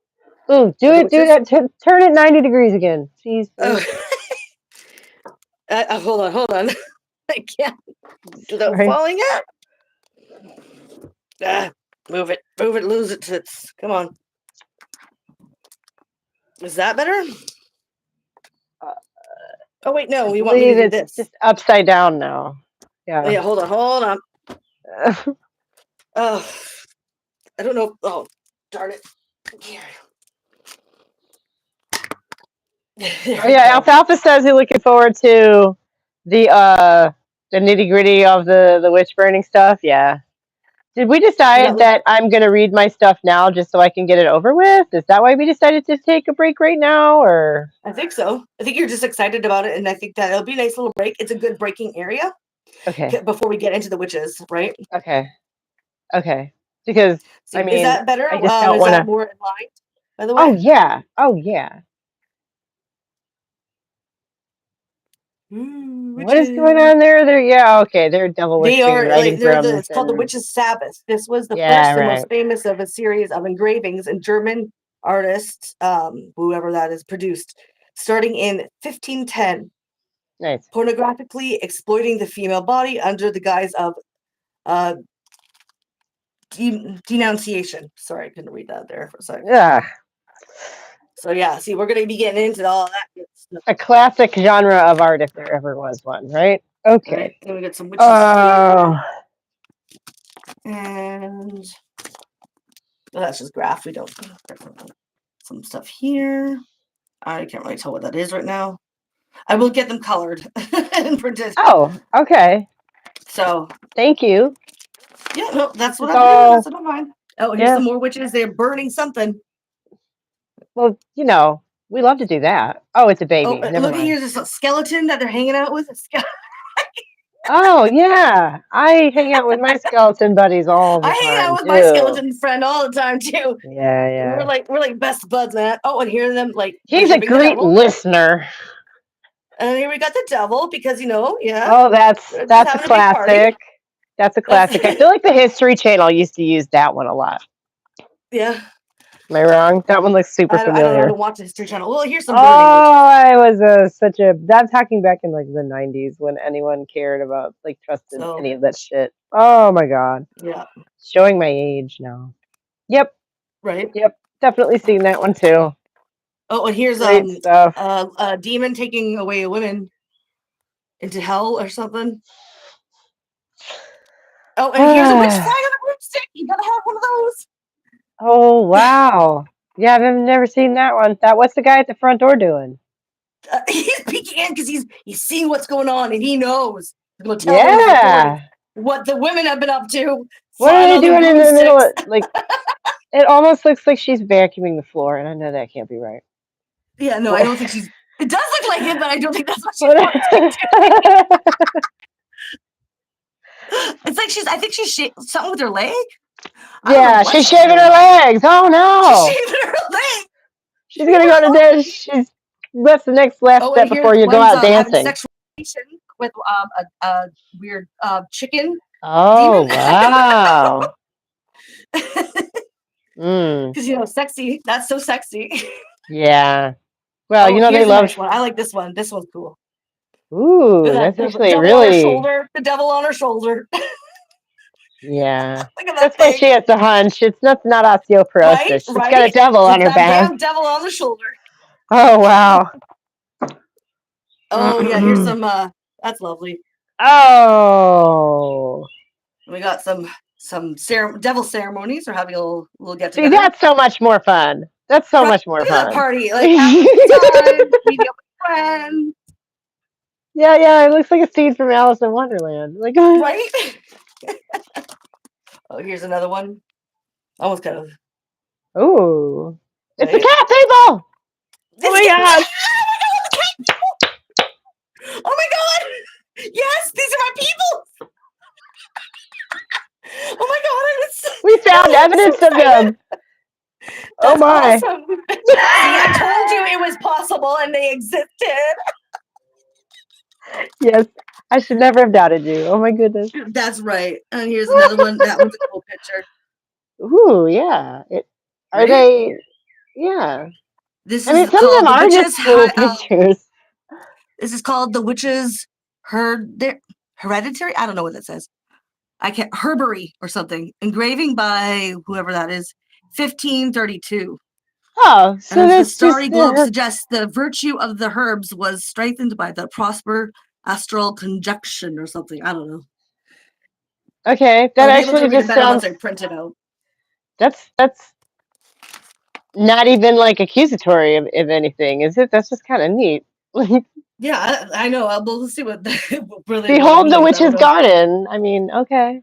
ooh, do Of the it, do witches. that. Turn it 90 degrees again, please. Oh, hold on. I can't without Sorry. falling out. Ah, move it, lose it. Come on. Is that better? Uh, Oh wait, I no. You want me to believe do it's this? just upside down now. Oh, Yeah. yeah, hold on. Oh, I don't know. Oh, darn it. Here. There Oh we yeah, go. Alfalfa says he's looking forward to the uh the nitty gritty of the witch burning stuff. Yeah. Did we Yeah, decide that I'm gonna read my stuff now just so I can get it over with? Is that why we decided to take a break right now, or? I think so. I think you're just excited about it, and I think that it'll be a nice little break. It's a good breaking area Okay. before we get into the witches, right? Okay. Okay. Because I See, is mean, that better? I just don't Is want that to. more in line? By the Oh way. yeah. Oh yeah. What is going Witches. on there? They're yeah. Okay. They're devil They worshipping, are like writing it's drums, called the and Witches' Sabbath. This was the yeah. first and Right. most famous of a series of engravings and German artists, whoever that is, produced, starting in 1510, Nice. pornographically exploiting the female body under the guise of uh, denunciation. Sorry, I couldn't read that there for a second. Yeah. So yeah, see, we're gonna be getting into all that good stuff. A classic genre of art if there ever was one, right? Right, Okay. and we got some witches here, Oh. and well, that's just graph. We don't some stuff here. I can't really tell what that is right now. I will get them colored and printed. Oh. Okay. So Thank you. yeah, no, that's what It's I'm doing. That's all. what I'm fine. Oh, here's Yeah. some more witches. They're burning something. Well, we love to do that. Oh, it's a Oh, baby. Never look at mind. here. There's a skeleton that they're hanging out with. Oh yeah. I hang out with my skeleton buddies all the I hang out time with my too. skeleton friend all the time too. Yeah. We're Yeah. like best buds, man. Oh, and here them like He's a worshiping the great devil. listener. And here we got the devil because yeah, Oh, that's they're just that's a having a big party. classic. That's a That's classic. I feel like the History Channel used to use that one a lot. yeah. Am I wrong? That one looks super I don't familiar. watch the History Channel. Well, here's Oh, some burning witches. I was such a. I'm talking back in like the '90s when anyone cared about like trusted So any of that shit. Oh my god, yeah, showing my age now. Yep, right. yep, definitely seen that one too. Oh, and here's Great stuff. a demon taking away a woman into hell or something. Oh, and here's a witch flag on a broomstick. You gotta have one of those. Oh wow, yeah, I've never seen that one. What's the guy at the front door doing? He's peeking in because he's seeing what's going on and he knows. He's gonna tell his authorities Yeah, what the women have been up to. what are Flying they on their doing in the middle broomsticks. of like? It almost looks like she's vacuuming the floor, and I know that can't be right. Yeah, no, I What? don't think she's. It does look like it, but I don't think that's what she's What? supposed to do. It's like I think she's something with her leg. I don't know Yeah, what she's she's shaving doing. her legs. Oh She's no, shaving her leg. she's gonna go to this. What's the last Oh, step and here before you go one's out having dancing? sexual relation with a weird chicken Oh demon. wow. Mm, Because sexy. That's so sexy. yeah. Well, Oh, they here's a love. nice one. I like this one. This one's cool. Look Ooh, at that's that actually devil on her really. shoulder. The devil on her shoulder. Yeah. Look at that That's why thing. she has a hunch. It's not Right, osteoporosis. She's got a right. devil on It's her that back. damn devil on the shoulder. Oh wow. Oh yeah, here's some. That's lovely. Oh. We got some devil ceremonies. We're having a little get See, together. that's so much more fun. That's so Right, much more look at that fun. party, like having a good time, meeting up with friends. Yeah, yeah, it looks like a scene from Alice in Wonderland. Like, Right? Oh, here's another one. Almost kind of. ooh, it's the Right? cat people! Oh my god! Oh my god! Yes, these are my people! Oh my god, We found I'm so evidence of excited. them. Oh That's my! awesome. See, I told you it was possible and they existed. Yes, I should never have doubted you. Oh my goodness. That's right. And here's another one. That one's a cool picture. Ooh, yeah. Are Right? they? Yeah. This I mean, is some of them called the are just witches. cool pictures. This is called the witches hereditary. I don't know what that says. I can't Herbery or something. Engraving by whoever that is. 1532. Oh, And so as the that's starry just globe suggests, the virtue of the herbs was strengthened by the prosper astral conjunction or something. I don't know. okay. That I'll be able to actually read it just better once sounds. I print it out. That's Not even like accusatory of anything, is it? That's just kind of neat. Yeah, I know. We'll see what really what it Behold the means. I don't witch's know. garden. I mean, okay.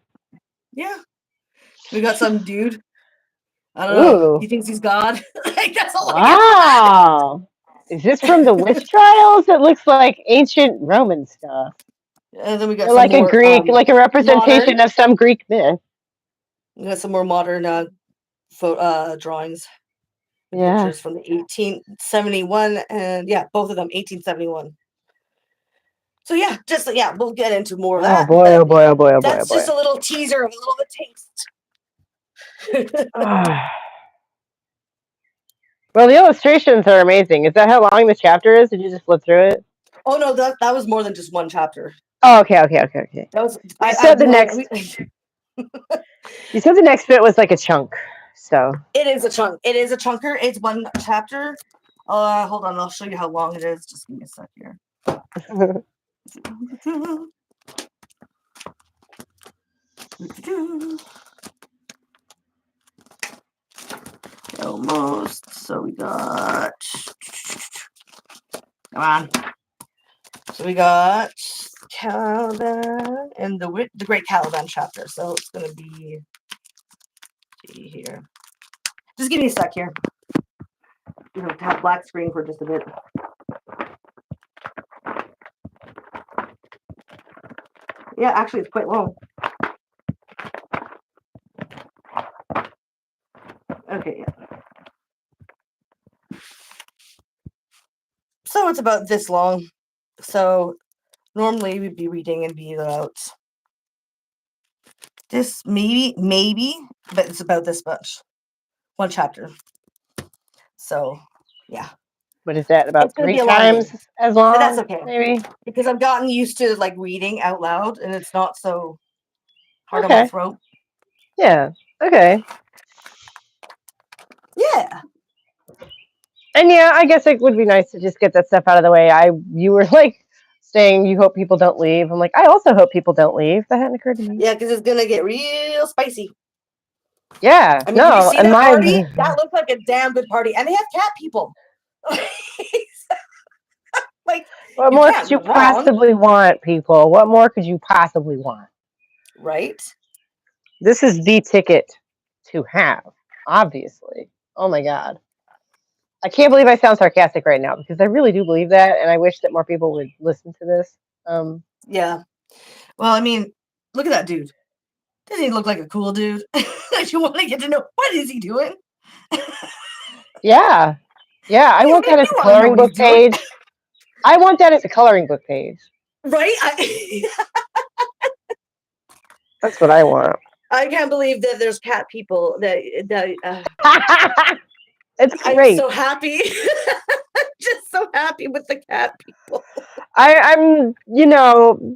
Yeah, we got some dude. I don't know. Ooh, He thinks he's God. Like, that's all I get from that. wow. Is this from the witch trials? It looks like ancient Roman stuff, And then we got or some like a more Greek, like a modern. representation of some Greek myth. We got some more modern drawings and Yeah. pictures from the 1871, and yeah, both of them 1871. So yeah, just yeah, we'll get into more of Oh that. boy! But Oh boy! Oh boy! Oh boy! Oh that's boy! just a little teaser of a little taste. Well, the illustrations are amazing. Is that how long the chapter is? Did you just flip through it? Oh no, that was more than just one chapter. Oh, okay, okay, okay, okay. That was You I said the we, next. You said the next bit was like a chunk. So. it is a chunk. It is a chunker. It's one chapter. Hold on, I'll show you how long it is. Just give me a sec here. Almost. So we got. Come on. So we got Caliban and the Great Caliban chapter. So it's gonna be. See here. Just give me a sec here. You know, have black screen for just a bit. Yeah, actually, it's quite long. Okay, yeah. So it's about this long. So normally we'd be reading and be about this, maybe, but it's about this much. One chapter. So, yeah. What is that? About It's going to three be a long times read. as But that's long, okay. maybe? Because I've gotten used to like reading out loud and it's not so hard on my Okay. throat. Yeah. Okay. Yeah. And yeah, I guess it would be nice to just get that stuff out of the way. You were like saying you hope people don't leave. I'm like, I also hope people don't leave. That hadn't occurred to me. Yeah, because it's going to get real spicy. Yeah. I mean, did you No. see And that my. party? That looked like a damn good party. And they have cat people. Like, What you more could can't you go wrong. possibly want, people? What more could you possibly want? Right? This is the ticket to have, obviously. Oh my God. I can't believe I sound sarcastic right now because I really do believe that, and I wish that more people would listen to this. Yeah. Well, I mean, look at that dude. Doesn't he look like a cool dude? You want to get to know what is he doing? Yeah, yeah. I want that as You a want to know coloring what he's book doing, page. I want that as a coloring book page. right? That's what I want. I can't believe that there's cat people that It's I'm great. so happy. Just so happy with the cat people. I'm,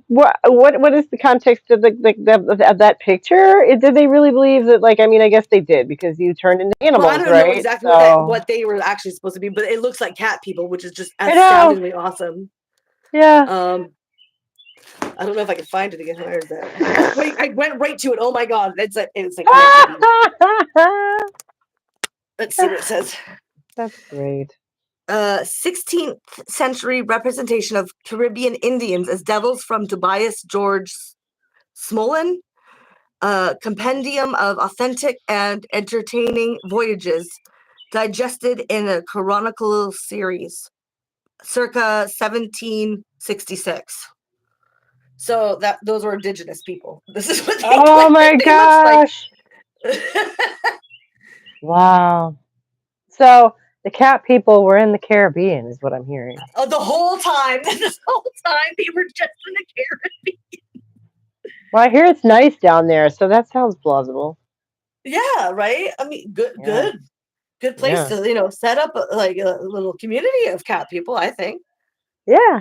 what is the context of of that picture? Did they really believe that? Like, I mean, I guess they did because you turned into Well, I animals, don't know right? exactly So what they were actually supposed to be, but it looks like cat people, which is just I know. astoundingly awesome. Yeah. I don't know if I can find it again. Where is that? I went right to it. Oh my god, it's meant to be. Let's see what it says. That's great. 16th century representation of Caribbean Indians as devils from Tobias George Smolin. Compendium of authentic and entertaining voyages, digested in a chronicle series, circa 1766. So those were indigenous people. This is what Oh my they looked like. gosh. Wow. So the cat people were in the Caribbean, is what I'm hearing. The whole time, this whole time, they were just in the Caribbean. Well, I hear it's nice down there, so that sounds plausible. Yeah, right. I mean, good place Yeah. to set up like a little community of cat people. I think. Yeah.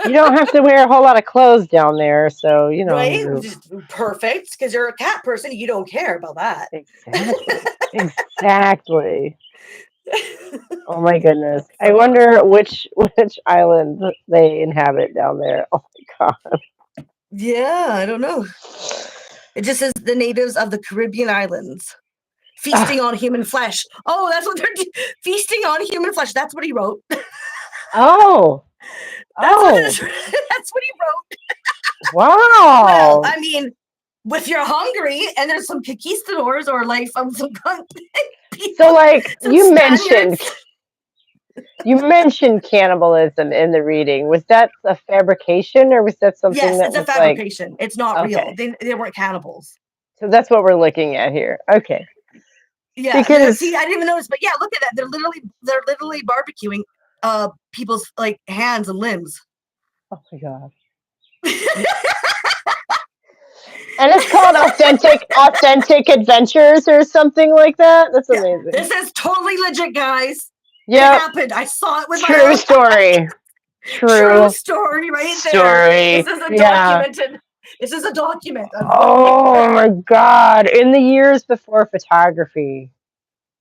You don't have to wear a whole lot of clothes down there, so Right? Just perfect. Because you're a cat person, you don't care about that. Exactly. Exactly. Oh my goodness. I wonder which island they inhabit down there. Oh my god. Yeah, I don't know. It just says the natives of the Caribbean islands. feasting on human flesh. Oh, that's what they're feasting on human flesh. That's what he wrote. Oh. That's what Oh. that's what he wrote. Wow. Well, I mean, if you're hungry and there's some conquistadors or like some people, So like some you Spaniards. mentioned cannibalism in the reading. Was that a fabrication or was that something Yes, that it's a was like fabrication. It's not real. okay? They weren't cannibals. So that's what we're looking at here. Okay. Yeah, Because see, I didn't even notice, but yeah, look at that. They're literally barbecuing people's like hands and limbs. oh my god. And it's called authentic adventures or something like that. That's Yeah, amazing. this is totally legit, guys. Yep. It happened. I saw it with my True own story. true story right there. Story. This is a Yeah. documented. This is a document. Oh my god. In the years before photography.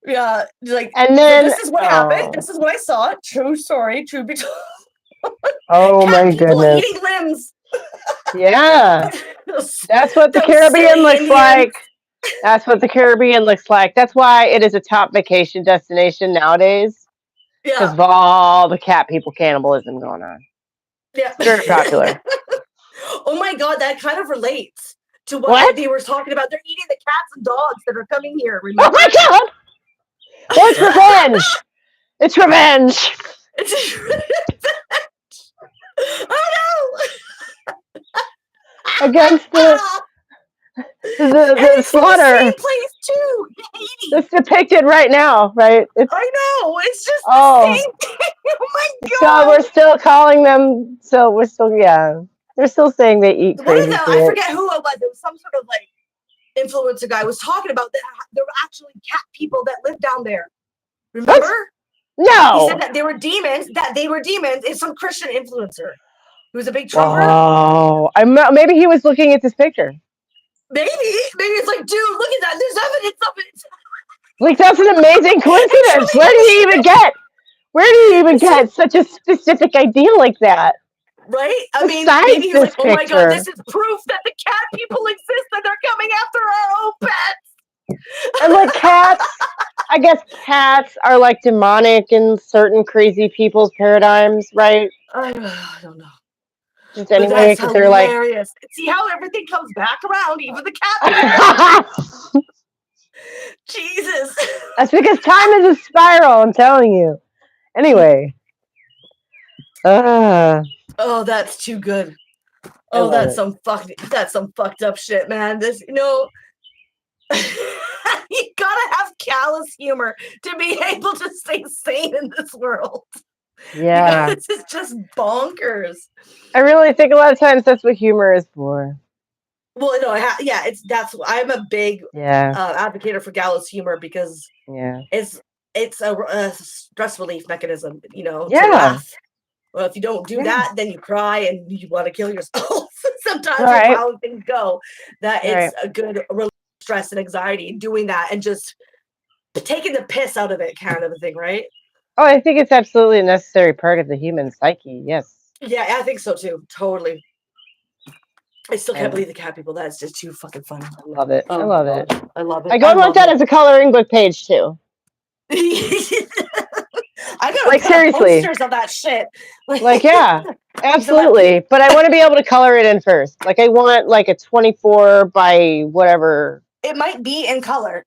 Yeah, like And so. then This is what happened. This is what I saw. True story. True be told. oh Cat my people goodness. eating limbs. Yeah. those, That's what the those Caribbean silly looks Indians. like. That's what the Caribbean looks like. That's why it is a top vacation destination nowadays. Because Yeah, of all the cat people cannibalism going on. yeah. It's very popular. Oh my god, that kind of relates to what What? they were talking about. They're eating the cats and dogs that are coming here. Oh Remember? my god! Well, it's revenge! It's revenge! Oh Against no! the It's in the same slaughter place too, Haiti. that's depicted right now, right? It's I know. It's just the oh, same thing. Oh my so we're god! still calling them. So we're still yeah. They're still saying they eat One of crazy them, I shit. forget who it was. It was some sort of like influencer guy was talking about that there were actually cat people that lived down there. Remember? What? He said No. that they were demons. It's some Christian influencer who's a big Trumper. Whoa. Maybe he was looking at this picture. Maybe it's like, dude, look at that. There's evidence of it. Like that's an amazing coincidence. Where do you even get? Where do you even get such a specific idea like that? Right? I mean, Besides maybe he was this like, oh my god, picture. this is proof that the cat people exist and they're coming after our own pets. And like cats, I guess cats are like demonic in certain crazy people's paradigms, right? I don't know. Just But anyway, that's because they're like. hilarious. See how everything comes back around, even the cat people. Jesus. That's because time is a spiral, I'm telling you. Anyway. Oh, that's too good. I Oh, love that's it. that's some fucked up shit, man. This, you gotta have callous humor to be able to stay sane in this world. Yeah. This is just bonkers. I really think a lot of times that's what humor is for. Well, no, I'm a big advocate for gallows humor because it's a stress relief mechanism, to laugh. Well, if you don't do that, then you cry and you want to kill yourself. Sometimes with how things go, that it's a good relief of stress and anxiety doing that and just taking the piss out of it kind of a thing, right? Oh, I think it's absolutely a necessary part of the human psyche, yes. Yeah, I think so too. Totally. I still can't believe the cat people. That's just too fucking funny. I love it. Oh, I love it. I love it. I want that as a coloring book page too. I gotta like put seriously posters of that shit. Like yeah, absolutely. But I want to be able to color it in first. Like I want like a 24 by whatever. It might be in color.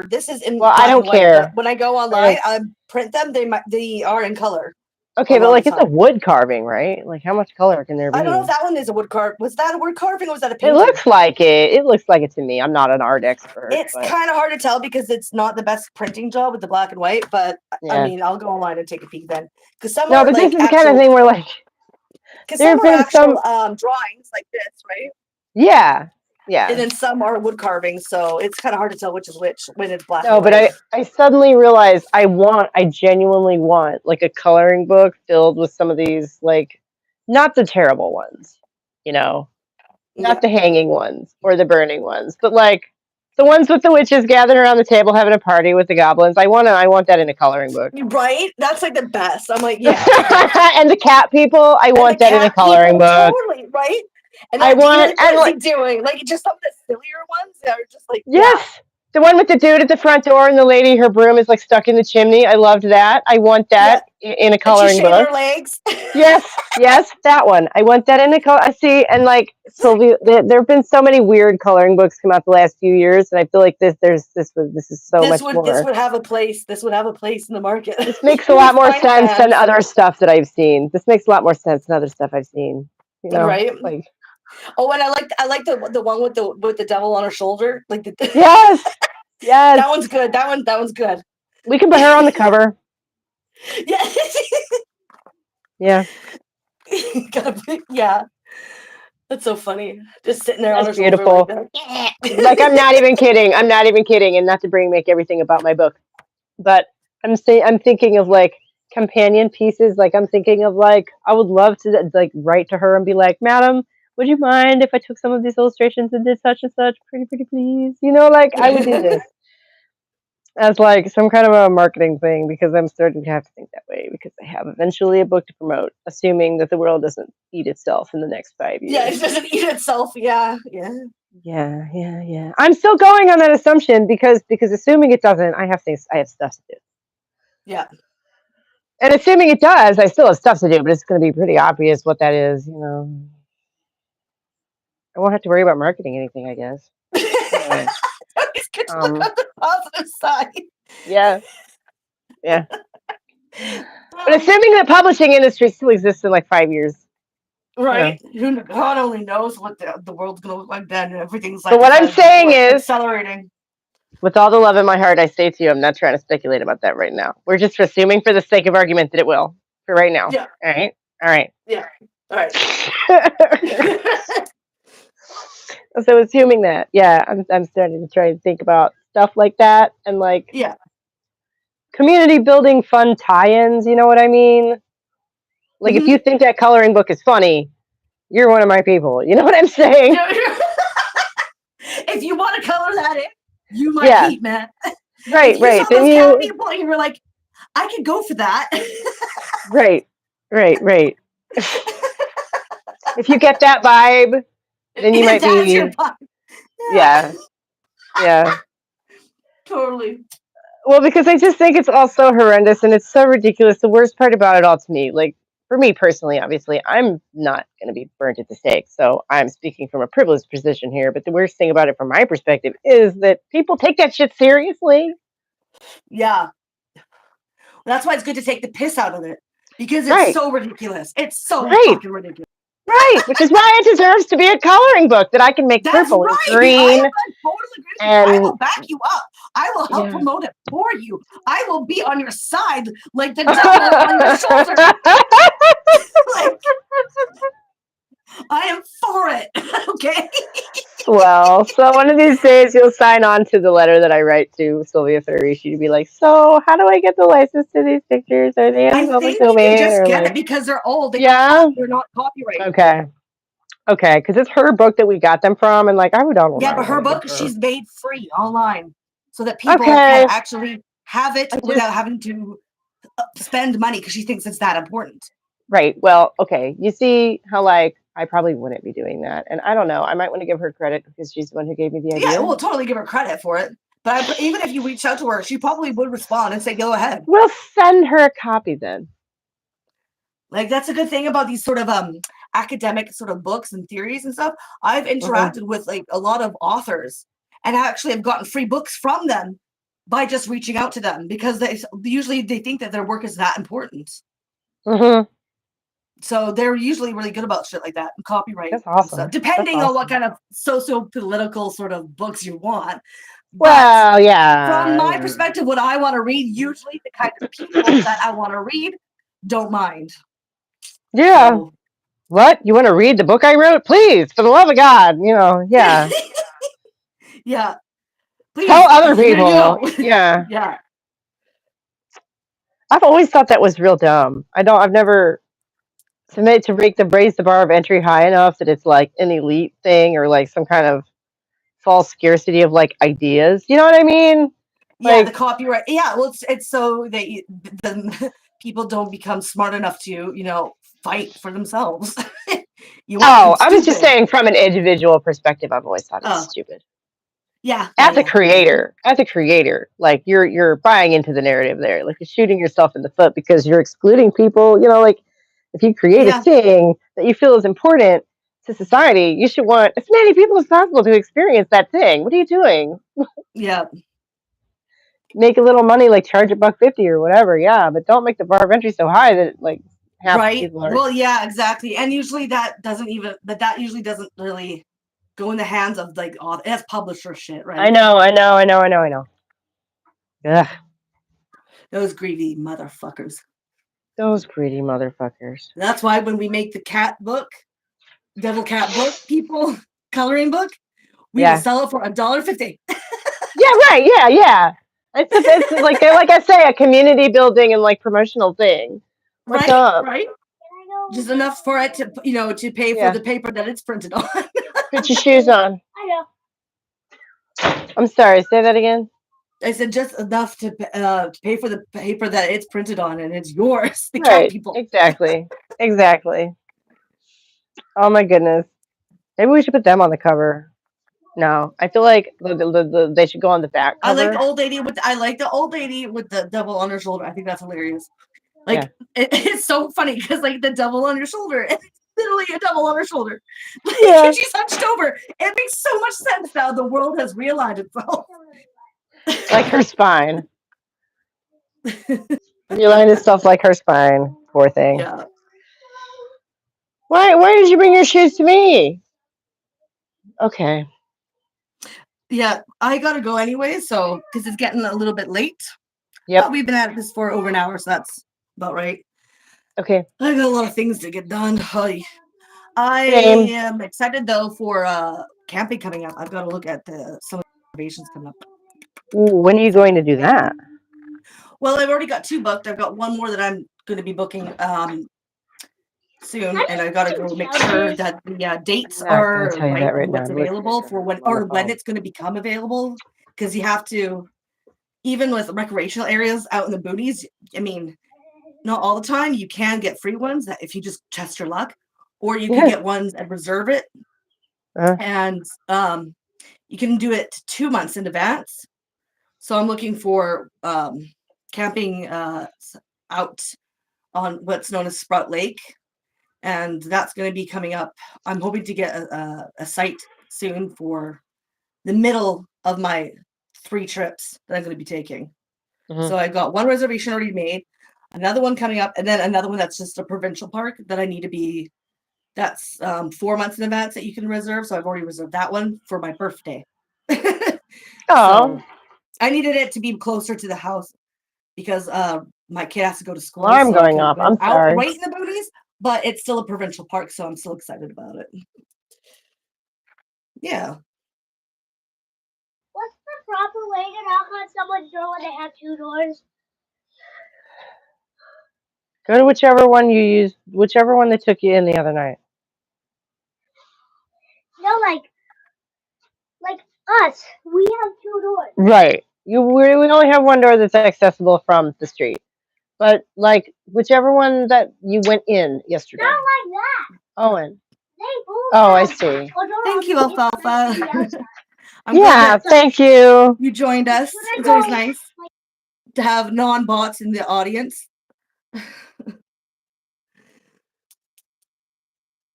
This is in well, black I don't and white, care. but when I go online, I print them. They are in color. Okay, but like it's a wood carving, right? Like how much color can there be? I don't know if that one is a wood carve. Was that a wood carving or was that a painting? It looks like it. It looks like it to me. I'm not an art expert. It's kind of hard to tell because it's not the best printing job with the black and white. But I mean, I'll go online and take a peek then. Because some are but like this is the kind of thing where like because some are actual drawings like this, right? Yeah. Yeah. And then some are wood carvings, so it's kind of hard to tell which is which when it's black. No, but I suddenly realized I genuinely want like a coloring book filled with some of these like not the terrible ones, not the hanging ones or the burning ones, but like the ones with the witches gathered around the table having a party with the goblins. I want that in a coloring book. Right? That's like the best. I'm like, yeah. And the cat people, I want that in a coloring book. Totally, right? And I want what is he doing? Like just some of the sillier ones that are just like yes. The one with the dude at the front door and the lady, her broom is like stuck in the chimney. I loved that. I want Yeah, that in a and she's coloring shaving book. her legs. Yes, yes, that one. I want that in a color. I see, and like Sylvia, there have been so many weird coloring books come out the last few years, and I feel like this is so This much would more. have a place. This would have a place in the market This makes a lot with more fine sense than fans, other stuff that I've seen. This makes a lot more sense than other stuff I've seen. You know, right? like Oh, and I like the one with the devil on her shoulder. Like yes, that yes. one's good. That one's good. We can put her on the cover. Yeah. Yeah, Yeah. That's so funny. Just sitting there on that's her shoulder like beautiful. that. Like I'm not even kidding. I'm not even kidding, and not to make everything about my book, but I'm thinking of like companion pieces. Like I'm thinking of like I would love to like write to her and be like, Madam, would you mind if I took some of these illustrations and did such and such? Pretty please. You know, like I would do this as like some kind of a marketing thing because I'm starting to have to think that way because I have eventually a book to promote, assuming that the world doesn't eat itself in the next Yeah, 5 years. it doesn't eat itself. Yeah, yeah. Yeah. I'm still going on that assumption because assuming it doesn't, I have stuff to do. Yeah. And assuming it does, I still have stuff to do, but it's going to be pretty obvious what that is. You know, I won't have to worry about marketing anything, I guess. Anyway, It's good to look um, on the positive side. yeah, yeah. But Um, assuming the publishing industry still exists in like 5 years, you know. right? God only knows what the world's gonna look like then. Everything's But like I what I'm said saying before, is, accelerating. with all the love in my heart, I say to you, I'm not trying to speculate about that right now. We're just assuming, for the sake of argument, that it will for right now. Yeah. All right. Yeah. All right. So assuming that, yeah, I'm starting to try to think about stuff like that and like Yeah. community building fun tie-ins. You know what I mean? Like if Mhm. you think that coloring book is funny, you're one of my people. You know what I'm saying? If you want to color that in, you my Yeah. peep, man. If Right. you saw Then those cat you. people and you were like, I could go for that. Right. If you get that vibe, then you might That's your be. pop. Yeah. Yeah. Totally. Well, because I just think it's all so horrendous and it's so ridiculous. The worst part about it all to me, like for me personally, obviously, I'm not going to be burnt at the stake. So I'm speaking from a privileged position here. But the worst thing about it from my perspective is that people take that shit seriously. Yeah. That's why it's good to take the piss out of it because it's Right. so ridiculous. It's so Right. fucking ridiculous. Right. Which is why it deserves to be a coloring book that I can make That's purple and right. I green. am totally agree with you. I And will back you up. I will help yeah. promote it for you. I will be on your side like the devil on your shoulder. Like, I am for it. Okay. Well, so one of these days you'll sign on to the letter that I write to Sylvia Federici to be like, so how do I get the license to these pictures? Are they in I the public think you can domain just or get it like, because they're old. yeah? They're not copyright. Okay. Okay. Because it's her book that we got them from. And like, I would don't Yeah, but her want to give book, her. she's made free online so that people can Okay. actually have it I without just, having to spend money because she thinks it's that important. right. Well, okay. You see how like, I probably wouldn't be doing that. And I don't know. I might want to give her credit because she's the one who gave me the Yeah, idea. we'll totally give her credit for it. But even if you reach out to her, she probably would respond and say, go ahead. We'll send her a copy then. Like, that's a good thing about these sort of academic sort of books and theories and stuff. I've interacted with like a lot of authors and actually have gotten free books from them by just reaching out to them because they usually think that their work is that important. Mm-hmm. So they're usually really good about shit like that and copyright That's and stuff, awesome. depending That's on what awesome. kind of socio-political sort of books you want. But Well, from yeah. my perspective, what I want to read, usually the kind of people that I want to read don't mind. Yeah. So, What? You want to read the book I wrote? Please, for the love of God. You know, yeah. yeah. Please, Tell other here you people. go. Yeah. Yeah. I've always thought that was real dumb. I've never to raise the bar of entry high enough that it's like an elite thing or like some kind of false scarcity of like ideas. You know what I mean? Yeah, the Like, copyright. Yeah, well, it's so they the people don't become smart enough to, fight for themselves. You want them oh, I was just stupid. saying from an individual perspective, I've always thought it's Oh, stupid. Yeah. As a creator, like you're buying into the narrative there. Like you're shooting yourself in the foot because you're excluding people. Like if you create a Yeah. thing that you feel is important to society, you should want as many people as possible to experience that thing. What are you doing? Yeah. Make a little money, like charge $1.50 or whatever. Yeah, but don't make the bar of entry so high that like half the Right. people are. Well, yeah, exactly. And usually that usually doesn't really go in the hands of like it has publisher shit, right? I know. Ugh, Those greedy motherfuckers. those greedy motherfuckers. That's why when we make the cat book, devil cat book, people coloring book, we will sell it for $1.50. Yeah, right. Yeah. It's like I say, a community building and like promotional thing. What's up? Right. Just enough for it to to pay for the paper that it's printed on. Put your shoes on. I know. I'm sorry. Say that again. I said just enough to pay for the paper that it's printed on, and it's yours. The cat Right. people. Exactly. Oh my goodness. Maybe we should put them on the cover. No, I feel like they should go on the back cover. I like the old lady with the devil on her shoulder. I think that's hilarious. Like it's so funny because like the devil on your shoulder, it's literally a devil on her shoulder. Like, she's hunched over. It makes so much sense now. The world has realigned itself. Like her spine. You line itself like her spine. Poor thing. Yeah. Why did you bring your shoes to me? Okay. Yeah, I gotta go anyway, so because it's getting a little bit late. Yep. But we've been at this for over an hour, so that's about right. Okay. I got a lot of things to get done. I Same. am excited though for camping coming up. I've got to look at some reservations coming up. Ooh, when are you going to do that? Well, I've already got 2 booked. I've got one more that I'm going to be booking soon, and I got to go make sure that the dates are right and what's available for when it's going to become available. Because you have to, even with recreational areas out in the boonies, I mean, not all the time. You can get free ones that if you just test your luck, or you can get ones and reserve it, and you can do it 2 months in advance. So I'm looking for camping out on what's known as Sprout Lake, and that's going to be coming up. I'm hoping to get a site soon for the middle of my 3 trips that I'm going to be taking. So I got one reservation already made, another one coming up, and then another one that's just a provincial park that I need to be. That's 4 months in advance that you can reserve. So I've already reserved that one for my birthday. So I needed it to be closer to the house because my kid has to go to school. Alarm going off. I'm sorry. Right in the boonies, but it's still a provincial park, so I'm still excited about it. Yeah. What's the proper way to knock on someone's door when they have 2 doors? Go to whichever one you used, whichever one they took you in the other night. No, like us. We have 2 doors. Right. We only have one door that's accessible from the street. But like whichever one that you went in yesterday. Not like that. Owen. Oh, I see. Thank you, Alfalfa. Yeah, thank you. You joined us. It's always nice to have non-bots in the audience.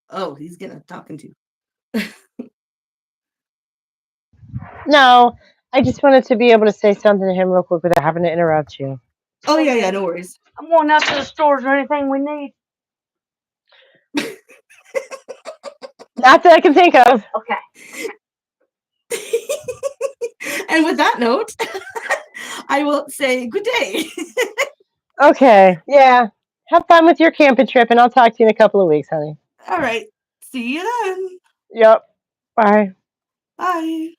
Oh, he's getting talking to. No, I just wanted to be able to say something to him real quick without having to interrupt you. Oh, yeah, no worries. I'm going out to the stores or anything we need. Not that I can think of. Okay. And with that note, I will say good day. Okay, yeah. Have fun with your camping trip, and I'll talk to you in a couple of weeks, honey. All right. See you then. Yep. Bye. Bye.